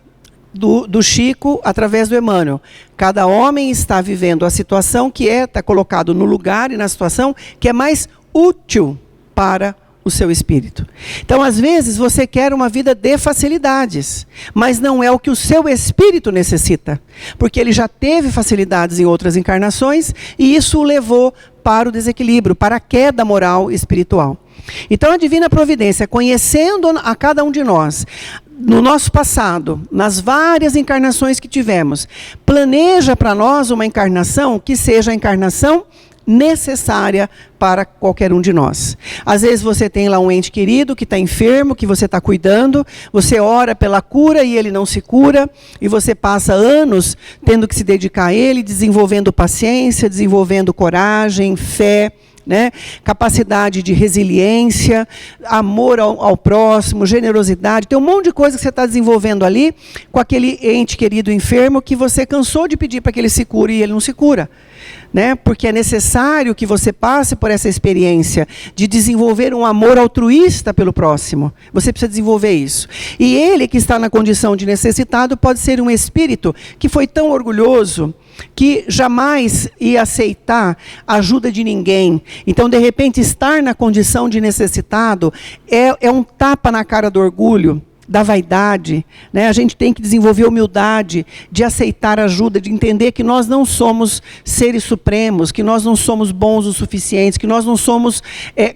do Chico através do Emmanuel? Cada homem está vivendo a situação que está colocado no lugar e na situação que é mais útil para o seu espírito. Então, às vezes, você quer uma vida de facilidades, mas não é o que o seu espírito necessita, porque ele já teve facilidades em outras encarnações e isso o levou para o desequilíbrio, para a queda moral e espiritual. Então, a divina providência, conhecendo a cada um de nós, no nosso passado, nas várias encarnações que tivemos, planeja para nós uma encarnação que seja a encarnação necessária para qualquer um de nós. Às vezes você tem lá um ente querido que está enfermo, que você está cuidando, você ora pela cura e ele não se cura, e você passa anos tendo que se dedicar a ele, desenvolvendo paciência, desenvolvendo coragem, fé, né? Capacidade de resiliência, amor ao próximo, generosidade. Tem um monte de coisa que você está desenvolvendo ali com aquele ente querido enfermo que você cansou de pedir para que ele se cure e ele não se cura. Né? Porque é necessário que você passe por essa experiência de desenvolver um amor altruísta pelo próximo. Você precisa desenvolver isso. E ele que está na condição de necessitado pode ser um espírito que foi tão orgulhoso que jamais ia aceitar a ajuda de ninguém. Então, de repente, estar na condição de necessitado é um tapa na cara do orgulho, da vaidade, né? A gente tem que desenvolver humildade, de aceitar ajuda, de entender que nós não somos seres supremos, que nós não somos bons o suficiente, que nós não somos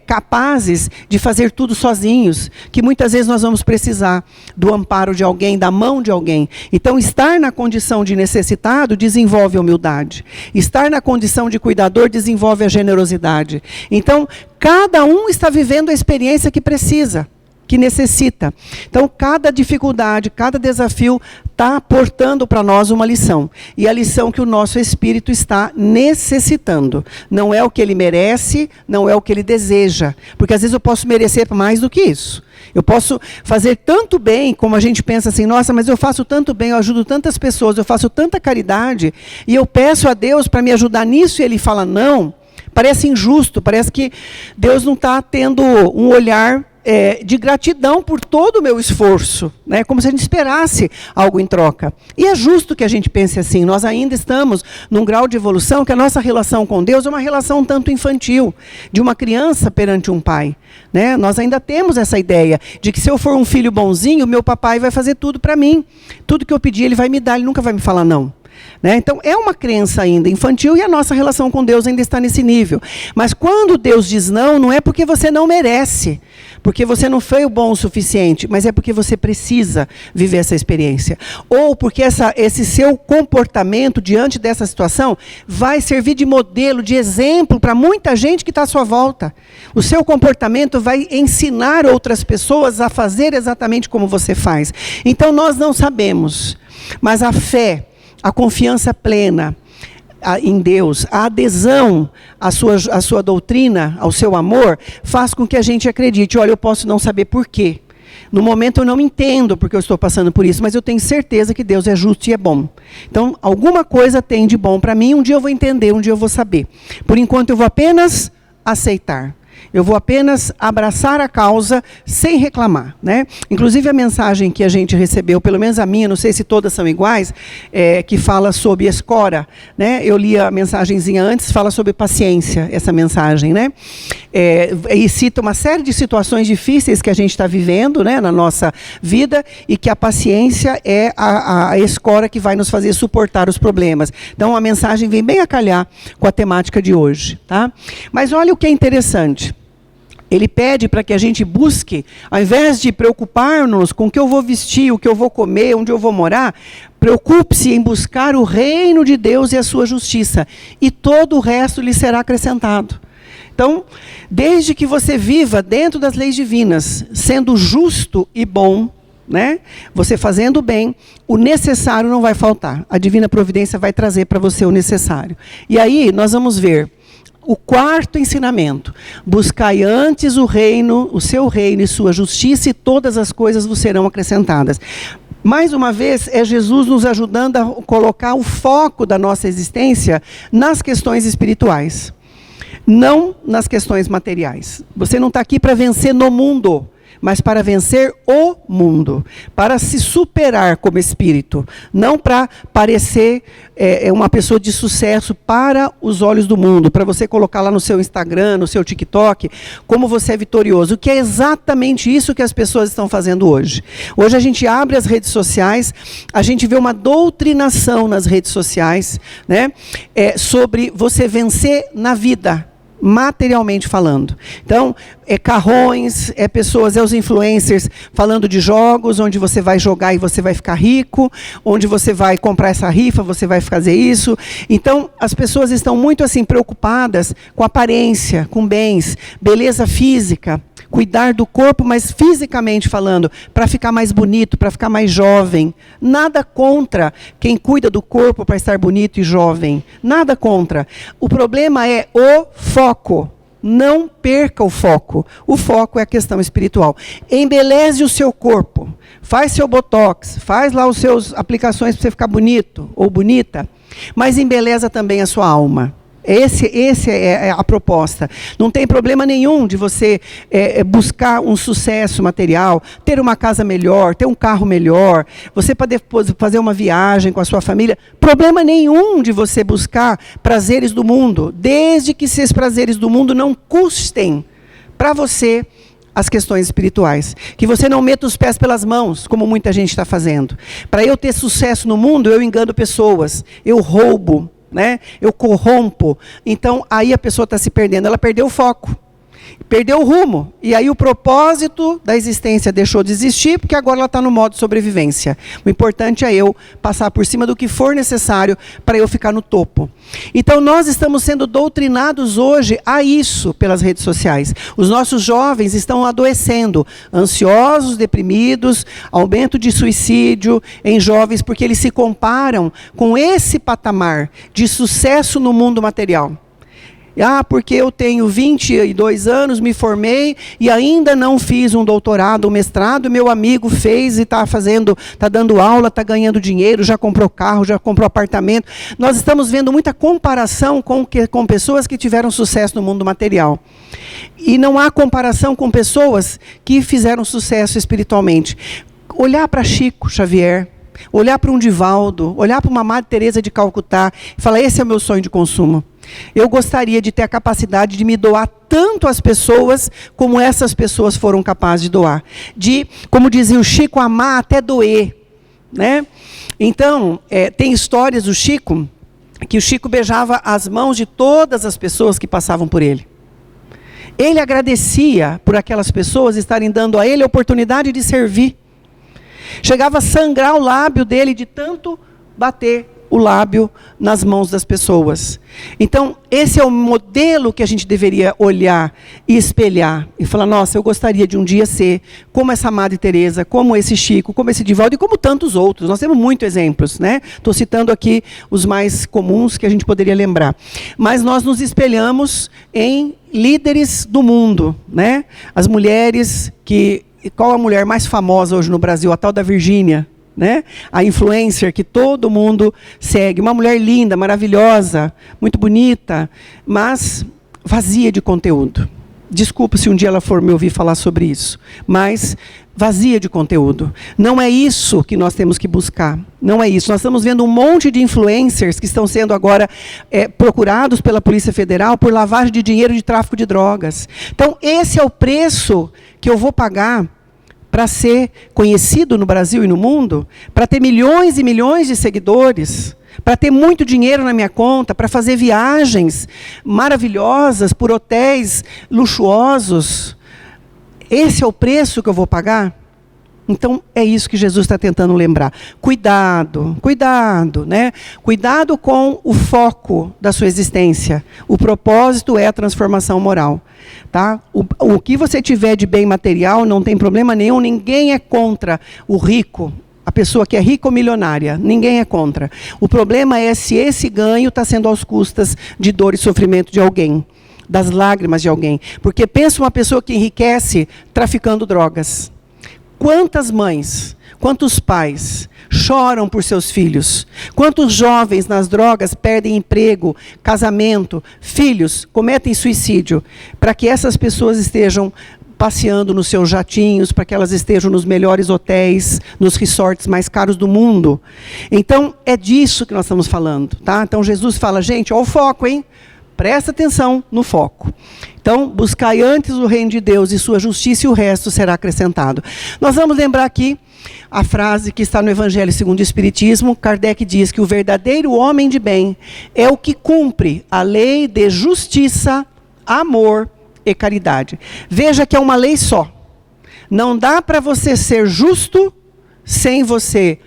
capazes de fazer tudo sozinhos, que muitas vezes nós vamos precisar do amparo de alguém, da mão de alguém. Então, estar na condição de necessitado desenvolve a humildade. Estar na condição de cuidador desenvolve a generosidade. Então, cada um está vivendo a experiência que precisa, que necessita. Então, cada dificuldade, cada desafio está aportando para nós uma lição. E a lição que o nosso espírito está necessitando. Não é o que ele merece, não é o que ele deseja. Porque às vezes eu posso merecer mais do que isso. Eu posso fazer tanto bem, como a gente pensa assim, nossa, mas eu faço tanto bem, eu ajudo tantas pessoas, eu faço tanta caridade, e eu peço a Deus para me ajudar nisso, e ele fala não. Parece injusto, parece que Deus não está tendo um olhar de gratidão por todo o meu esforço, né? Como se a gente esperasse algo em troca. E é justo que a gente pense assim, nós ainda estamos num grau de evolução que a nossa relação com Deus é uma relação um tanto infantil, de uma criança perante um pai. Né? Nós ainda temos essa ideia de que se eu for um filho bonzinho, meu papai vai fazer tudo para mim. Tudo que eu pedir ele vai me dar, ele nunca vai me falar não. Né? Então, é uma crença ainda infantil e a nossa relação com Deus ainda está nesse nível. Mas quando Deus diz não, não é porque você não merece, porque você não foi o bom o suficiente, mas é porque você precisa viver essa experiência. Ou porque esse seu comportamento diante dessa situação vai servir de modelo, de exemplo para muita gente que está à sua volta. O seu comportamento vai ensinar outras pessoas a fazer exatamente como você faz. Então, nós não sabemos, mas a fé, a confiança plena em Deus, a adesão à sua doutrina, ao seu amor, faz com que a gente acredite, olha, eu posso não saber por quê. No momento eu não entendo porque eu estou passando por isso, mas eu tenho certeza que Deus é justo e é bom. Então, alguma coisa tem de bom para mim, um dia eu vou entender, um dia eu vou saber. Por enquanto eu vou apenas aceitar. Eu vou apenas abraçar a causa sem reclamar. Né? Inclusive a mensagem que a gente recebeu, pelo menos a minha, não sei se todas são iguais, que fala sobre escora. Né? Eu li a mensagenzinha antes, fala sobre paciência, essa mensagem. Né? E cita uma série de situações difíceis que a gente está vivendo, né, na nossa vida, e que a paciência é a escora que vai nos fazer suportar os problemas. Então a mensagem vem bem a calhar com a temática de hoje. Tá? Mas olha o que é interessante. Ele pede para que a gente busque, ao invés de preocupar-nos com o que eu vou vestir, o que eu vou comer, onde eu vou morar, preocupe-se em buscar o reino de Deus e a sua justiça, e todo o resto lhe será acrescentado. Então, desde que você viva dentro das leis divinas, sendo justo e bom, né? Você fazendo bem, o necessário não vai faltar. A divina providência vai trazer para você o necessário. E aí nós vamos ver o quarto ensinamento: buscai antes o reino, o seu reino e sua justiça, e todas as coisas vos serão acrescentadas. Mais uma vez, é Jesus nos ajudando a colocar o foco da nossa existência nas questões espirituais, não nas questões materiais. Você não está aqui para vencer no mundo, mas para vencer o mundo, para se superar como espírito, não para parecer uma pessoa de sucesso para os olhos do mundo, para você colocar lá no seu Instagram, no seu TikTok, como você é vitorioso, que é exatamente isso que as pessoas estão fazendo hoje. Hoje a gente abre as redes sociais, a gente vê uma doutrinação nas redes sociais, né, sobre você vencer na vida, materialmente falando. Então, carrões, pessoas, os influencers falando de jogos, onde você vai jogar e você vai ficar rico, onde você vai comprar essa rifa, você vai fazer isso. Então, as pessoas estão muito assim preocupadas com aparência, com bens, beleza física, cuidar do corpo, mas fisicamente falando, para ficar mais bonito, para ficar mais jovem. Nada contra quem cuida do corpo para estar bonito e jovem. Nada contra. O problema é o foco. Não perca o foco. O foco é a questão espiritual. Embeleze o seu corpo. Faz seu botox. Faz lá os seus aplicações para você ficar bonito ou bonita. Mas embeleza também a sua alma. Esse é a proposta. Não tem problema nenhum de você buscar um sucesso material, ter uma casa melhor, ter um carro melhor, você poder fazer uma viagem com a sua família. Problema nenhum de você buscar prazeres do mundo, desde que esses prazeres do mundo não custem para você as questões espirituais. Que você não meta os pés pelas mãos, como muita gente está fazendo. Para eu ter sucesso no mundo, eu engano pessoas, eu roubo, né? Eu corrompo. Então, aí a pessoa está se perdendo. Ela perdeu o foco, perdeu o rumo. E aí o propósito da existência deixou de existir, porque agora ela está no modo sobrevivência. O importante é eu passar por cima do que for necessário para eu ficar no topo. Então, nós estamos sendo doutrinados hoje a isso pelas redes sociais. Os nossos jovens estão adoecendo, ansiosos, deprimidos, aumento de suicídio em jovens, porque eles se comparam com esse patamar de sucesso no mundo material. Porque eu tenho 22 anos, me formei e ainda não fiz um doutorado, um mestrado, meu amigo fez e está dando aula, está ganhando dinheiro, já comprou carro, já comprou apartamento. Nós estamos vendo muita comparação com pessoas que tiveram sucesso no mundo material. E não há comparação com pessoas que fizeram sucesso espiritualmente. Olhar para Chico Xavier, olhar para um Divaldo, olhar para uma Madre Teresa de Calcutá e falar, esse é o meu sonho de consumo. Eu gostaria de ter a capacidade de me doar tanto às pessoas como essas pessoas foram capazes de doar. De, como dizia o Chico, amar até doer, né? Então, tem histórias do Chico, que o Chico beijava as mãos de todas as pessoas que passavam por ele. Ele agradecia por aquelas pessoas estarem dando a ele a oportunidade de servir. Chegava a sangrar o lábio dele de tanto bater o lábio nas mãos das pessoas. Então, esse é o modelo que a gente deveria olhar e espelhar. E falar, nossa, eu gostaria de um dia ser como essa Madre Teresa, como esse Chico, como esse Divaldo e como tantos outros. Nós temos muitos exemplos, né? Estou citando aqui os mais comuns que a gente poderia lembrar. Mas nós nos espelhamos em líderes do mundo, né? As mulheres que... Qual a mulher mais famosa hoje no Brasil? A tal da Virgínia, né? A influencer que todo mundo segue. Uma mulher linda, maravilhosa, muito bonita, mas vazia de conteúdo. Desculpa se um dia ela for me ouvir falar sobre isso, mas vazia de conteúdo. Não é isso que nós temos que buscar. Não é isso. Nós estamos vendo um monte de influencers que estão sendo agora procurados pela Polícia Federal por lavagem de dinheiro e de tráfico de drogas. Então, esse é o preço que eu vou pagar para ser conhecido no Brasil e no mundo, para ter milhões e milhões de seguidores, para ter muito dinheiro na minha conta, para fazer viagens maravilhosas por hotéis luxuosos. Esse é o preço que eu vou pagar? Então, é isso que Jesus está tentando lembrar. Cuidado, cuidado, né? Cuidado com o foco da sua existência. O propósito é a transformação moral. Tá? O que você tiver de bem material, não tem problema nenhum, ninguém é contra o rico. A pessoa que é rica ou milionária, ninguém é contra. O problema é se esse ganho está sendo aos custas de dor e sofrimento de alguém, das lágrimas de alguém. Porque pensa uma pessoa que enriquece traficando drogas. Quantas mães, quantos pais choram por seus filhos? Quantos jovens nas drogas perdem emprego, casamento, filhos, cometem suicídio, para que essas pessoas estejam passeando nos seus jatinhos, para que elas estejam nos melhores hotéis, nos resorts mais caros do mundo. Então, é disso que nós estamos falando, tá? Então, Jesus fala, gente, olha o foco, hein? Presta atenção no foco. Então, buscai antes o reino de Deus e sua justiça, e o resto será acrescentado. Nós vamos lembrar aqui a frase que está no Evangelho segundo o Espiritismo. Kardec diz que o verdadeiro homem de bem é o que cumpre a lei de justiça, amor e caridade. Veja que é uma lei só. Não dá para você ser justo sem você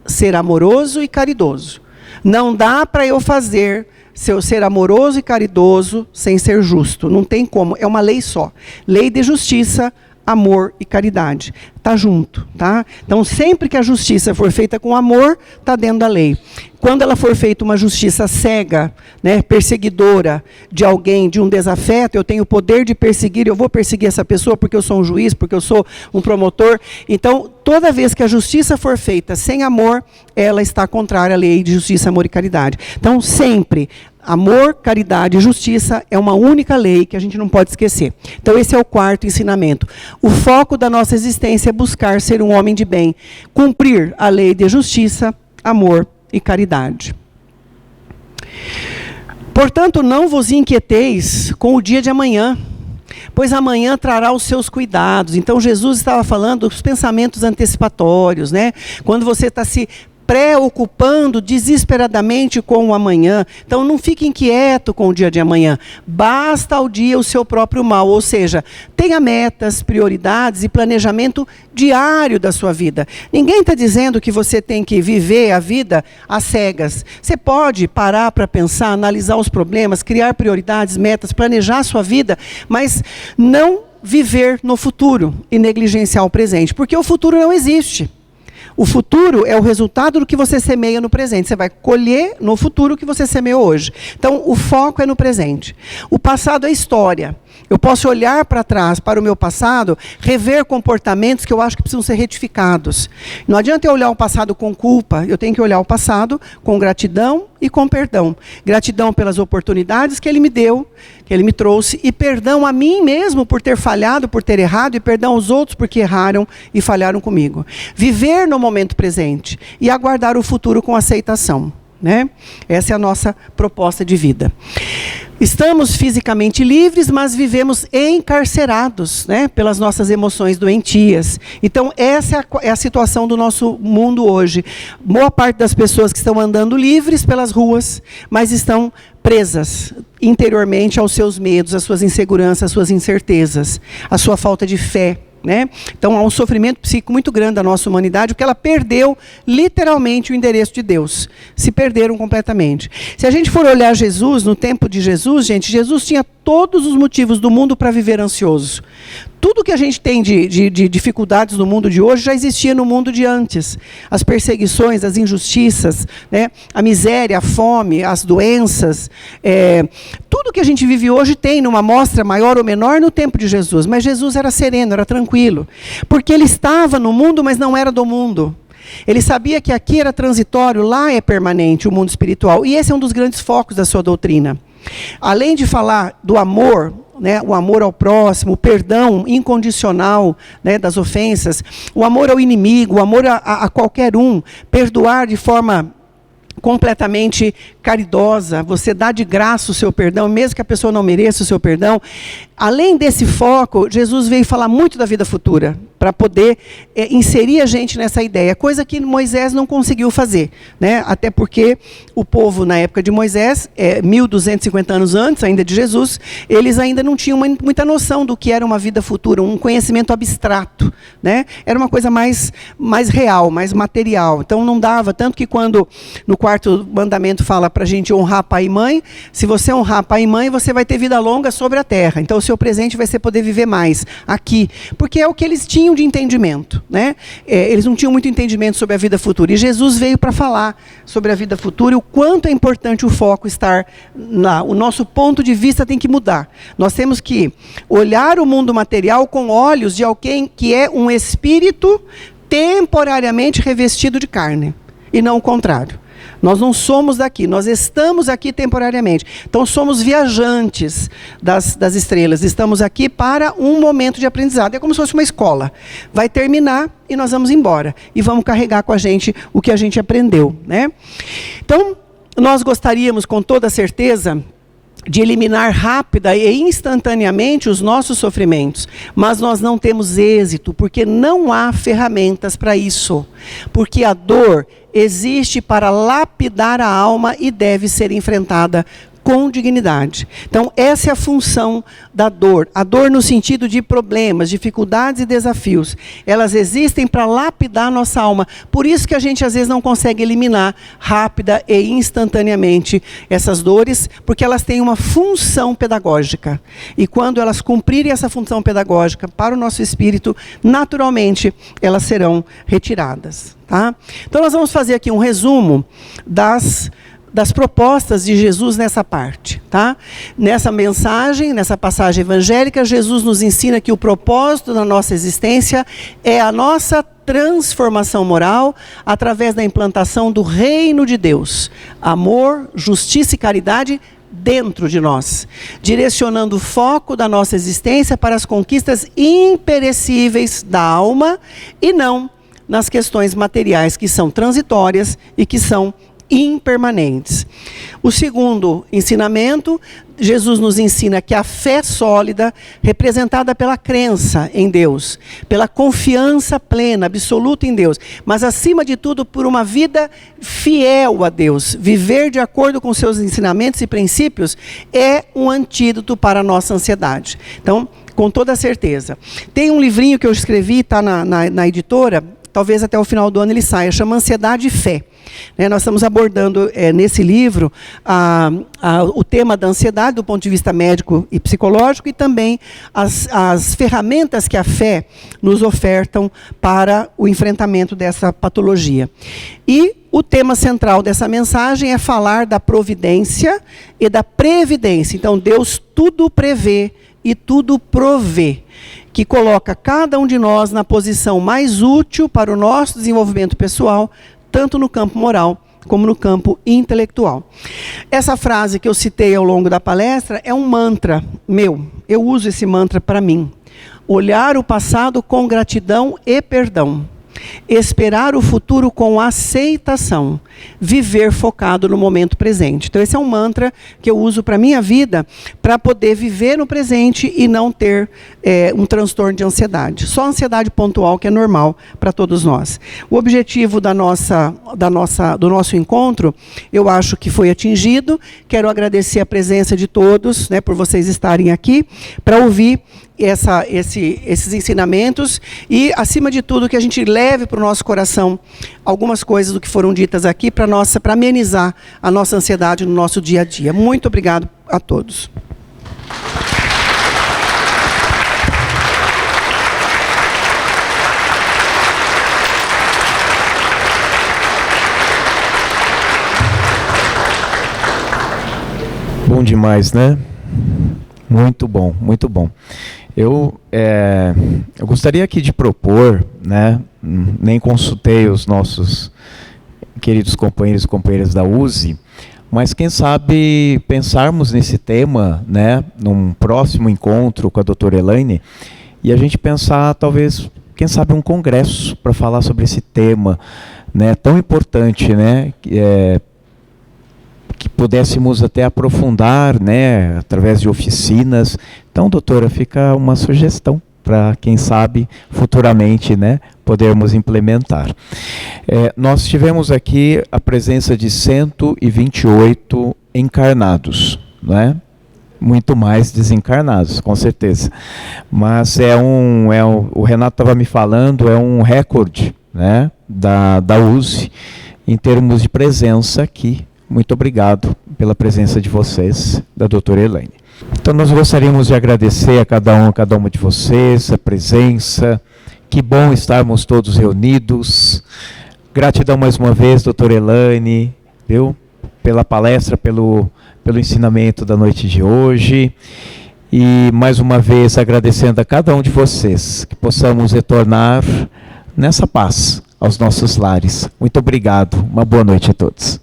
ser amoroso e caridoso. Não dá para eu fazer ser amoroso e caridoso sem ser justo. Não tem como. É uma lei só. Lei de justiça, amor e caridade. Está junto, tá? Então, sempre que a justiça for feita com amor, está dentro da lei. Quando ela for feita uma justiça cega, né, perseguidora de alguém, de um desafeto, eu tenho o poder de perseguir, eu vou perseguir essa pessoa porque eu sou um juiz, porque eu sou um promotor. Então, toda vez que a justiça for feita sem amor, ela está contrária à lei de justiça, amor e caridade. Então, sempre, amor, caridade e justiça é uma única lei que a gente não pode esquecer. Então, esse é o quarto ensinamento. O foco da nossa existência é buscar ser um homem de bem, cumprir a lei de justiça, amor e caridade. Portanto, não vos inquieteis com o dia de amanhã, pois amanhã trará os seus cuidados. Então, Jesus estava falando dos pensamentos antecipatórios, né? Quando você está se preocupando desesperadamente com o amanhã. Então, não fique inquieto com o dia de amanhã. Basta ao dia o seu próprio mal. Ou seja, tenha metas, prioridades e planejamento diário da sua vida. Ninguém está dizendo que você tem que viver a vida às cegas. Você pode parar para pensar, analisar os problemas, criar prioridades, metas, planejar a sua vida, mas não viver no futuro e negligenciar o presente, porque o futuro não existe. O futuro é o resultado do que você semeia no presente. Você vai colher no futuro o que você semeou hoje. Então, o foco é no presente. O passado é história. Eu posso olhar para trás, para o meu passado, rever comportamentos que eu acho que precisam ser retificados. Não adianta eu olhar o passado com culpa, eu tenho que olhar o passado com gratidão e com perdão. Gratidão pelas oportunidades que ele me deu, que ele me trouxe, e perdão a mim mesmo por ter falhado, por ter errado, e perdão aos outros porque erraram e falharam comigo. Viver no momento presente e aguardar o futuro com aceitação, né? Essa é a nossa proposta de vida. Estamos fisicamente livres, mas vivemos encarcerados, né, pelas nossas emoções doentias. Então, essa é a situação do nosso mundo hoje. Boa parte das pessoas que estão andando livres pelas ruas, mas estão presas interiormente aos seus medos, às suas inseguranças, às suas incertezas, à sua falta de fé. Né? Então, há um sofrimento psíquico muito grande da nossa humanidade, porque ela perdeu literalmente o endereço de Deus. Se perderam completamente. Se a gente for olhar Jesus, no tempo de Jesus, gente, Jesus tinha todos os motivos do mundo para viver ansioso. Tudo que a gente tem de dificuldades no mundo de hoje já existia no mundo de antes. As perseguições, as injustiças, né? A miséria, a fome, as doenças. Tudo que a gente vive hoje tem numa amostra maior ou menor no tempo de Jesus. Mas Jesus era sereno, era tranquilo. Porque ele estava no mundo, mas não era do mundo. Ele sabia que aqui era transitório, lá é permanente, o mundo espiritual. E esse é um dos grandes focos da sua doutrina. Além de falar do amor, né, o amor ao próximo, o perdão incondicional, né, das ofensas, o amor ao inimigo, o amor a qualquer um, perdoar de forma completamente caridosa, você dá de graça o seu perdão, mesmo que a pessoa não mereça o seu perdão. Além desse foco, Jesus veio falar muito da vida futura, para poder inserir a gente nessa ideia, coisa que Moisés não conseguiu fazer, né? Até porque o povo, na época de Moisés, 1250 anos antes ainda de Jesus, eles ainda não tinham muita noção do que era uma vida futura, um conhecimento abstrato, né? Era uma coisa mais real, mais material. Então não dava, tanto que quando no quarto mandamento fala para a gente honrar pai e mãe, se você honrar pai e mãe, você vai ter vida longa sobre a terra. Então o seu presente vai ser poder viver mais aqui, porque é o que eles tinham de entendimento, né? Eles não tinham muito entendimento sobre a vida futura, e Jesus veio para falar sobre a vida futura e o quanto é importante o foco estar lá. O nosso ponto de vista tem que mudar. Nós temos que olhar o mundo material com olhos de alguém que é um espírito temporariamente revestido de carne, e não o contrário. Nós não somos daqui, nós estamos aqui temporariamente. Então somos viajantes das estrelas, estamos aqui para um momento de aprendizado. É como se fosse uma escola. Vai terminar e nós vamos embora. E vamos carregar com a gente o que a gente aprendeu, né? Então, nós gostaríamos com toda certeza de eliminar rápida e instantaneamente os nossos sofrimentos, mas nós não temos êxito, porque não há ferramentas para isso, porque a dor existe para lapidar a alma e deve ser enfrentada com dignidade. Então, essa é a função da dor. A dor no sentido de problemas, dificuldades e desafios. Elas existem para lapidar a nossa alma. Por isso que a gente, às vezes, não consegue eliminar rápida e instantaneamente essas dores, porque elas têm uma função pedagógica. E quando elas cumprirem essa função pedagógica para o nosso espírito, naturalmente, elas serão retiradas. Tá? Então, nós vamos fazer aqui um resumo das propostas de Jesus nessa parte, tá? Nessa mensagem, nessa passagem evangélica, Jesus nos ensina que o propósito da nossa existência é a nossa transformação moral através da implantação do reino de Deus. Amor, justiça e caridade dentro de nós, direcionando o foco da nossa existência para as conquistas imperecíveis da alma e não nas questões materiais que são transitórias e que são impermanentes. O segundo ensinamento, Jesus nos ensina que a fé sólida, representada pela crença em Deus, pela confiança plena, absoluta em Deus, mas acima de tudo por uma vida fiel a Deus, viver de acordo com seus ensinamentos e princípios, é um antídoto para a nossa ansiedade. Então, com toda certeza. Tem um livrinho que eu escrevi, está na editora, talvez até o final do ano ele saia, chama Ansiedade e Fé. Nós estamos abordando nesse livro o tema da ansiedade do ponto de vista médico e psicológico e também as ferramentas que a fé nos ofertam para o enfrentamento dessa patologia. E o tema central dessa mensagem é falar da providência e da previdência. Então, Deus tudo prevê e tudo provê, que coloca cada um de nós na posição mais útil para o nosso desenvolvimento pessoal, tanto no campo moral como no campo intelectual. Essa frase que eu citei ao longo da palestra é um mantra meu. Eu uso esse mantra para mim. Olhar o passado com gratidão e perdão. Esperar o futuro com aceitação, viver focado no momento presente. Então esse é um mantra que eu uso para a minha vida, para poder viver no presente e não ter um transtorno de ansiedade. Só ansiedade pontual, que é normal para todos nós. O objetivo do nosso encontro, eu acho que foi atingido. Quero agradecer a presença de todos, por vocês estarem aqui, para ouvir esses ensinamentos e, acima de tudo, que a gente leve para o nosso coração algumas coisas do que foram ditas aqui para amenizar a nossa ansiedade no nosso dia a dia. Muito obrigado a todos. Bom demais, né? Muito bom, muito bom. Eu gostaria aqui de propor, nem consultei os nossos queridos companheiros e companheiras da USE, mas quem sabe pensarmos nesse tema, num próximo encontro com a doutora Elaine, e a gente pensar talvez, quem sabe, um congresso para falar sobre esse tema, tão importante, que pudéssemos até aprofundar, através de oficinas. Então, doutora, fica uma sugestão para, quem sabe, futuramente, podermos implementar. Nós tivemos aqui a presença de 128 encarnados, muito mais desencarnados, com certeza. Mas o Renato estava me falando, é um recorde, da USE, em termos de presença aqui. Muito obrigado pela presença de vocês, da doutora Elaine. Então, nós gostaríamos de agradecer a cada uma de vocês, a presença. Que bom estarmos todos reunidos. Gratidão mais uma vez, doutora Elaine, pela palestra, pelo ensinamento da noite de hoje. E, mais uma vez, agradecendo a cada um de vocês, que possamos retornar nessa paz aos nossos lares. Muito obrigado. Uma boa noite a todos.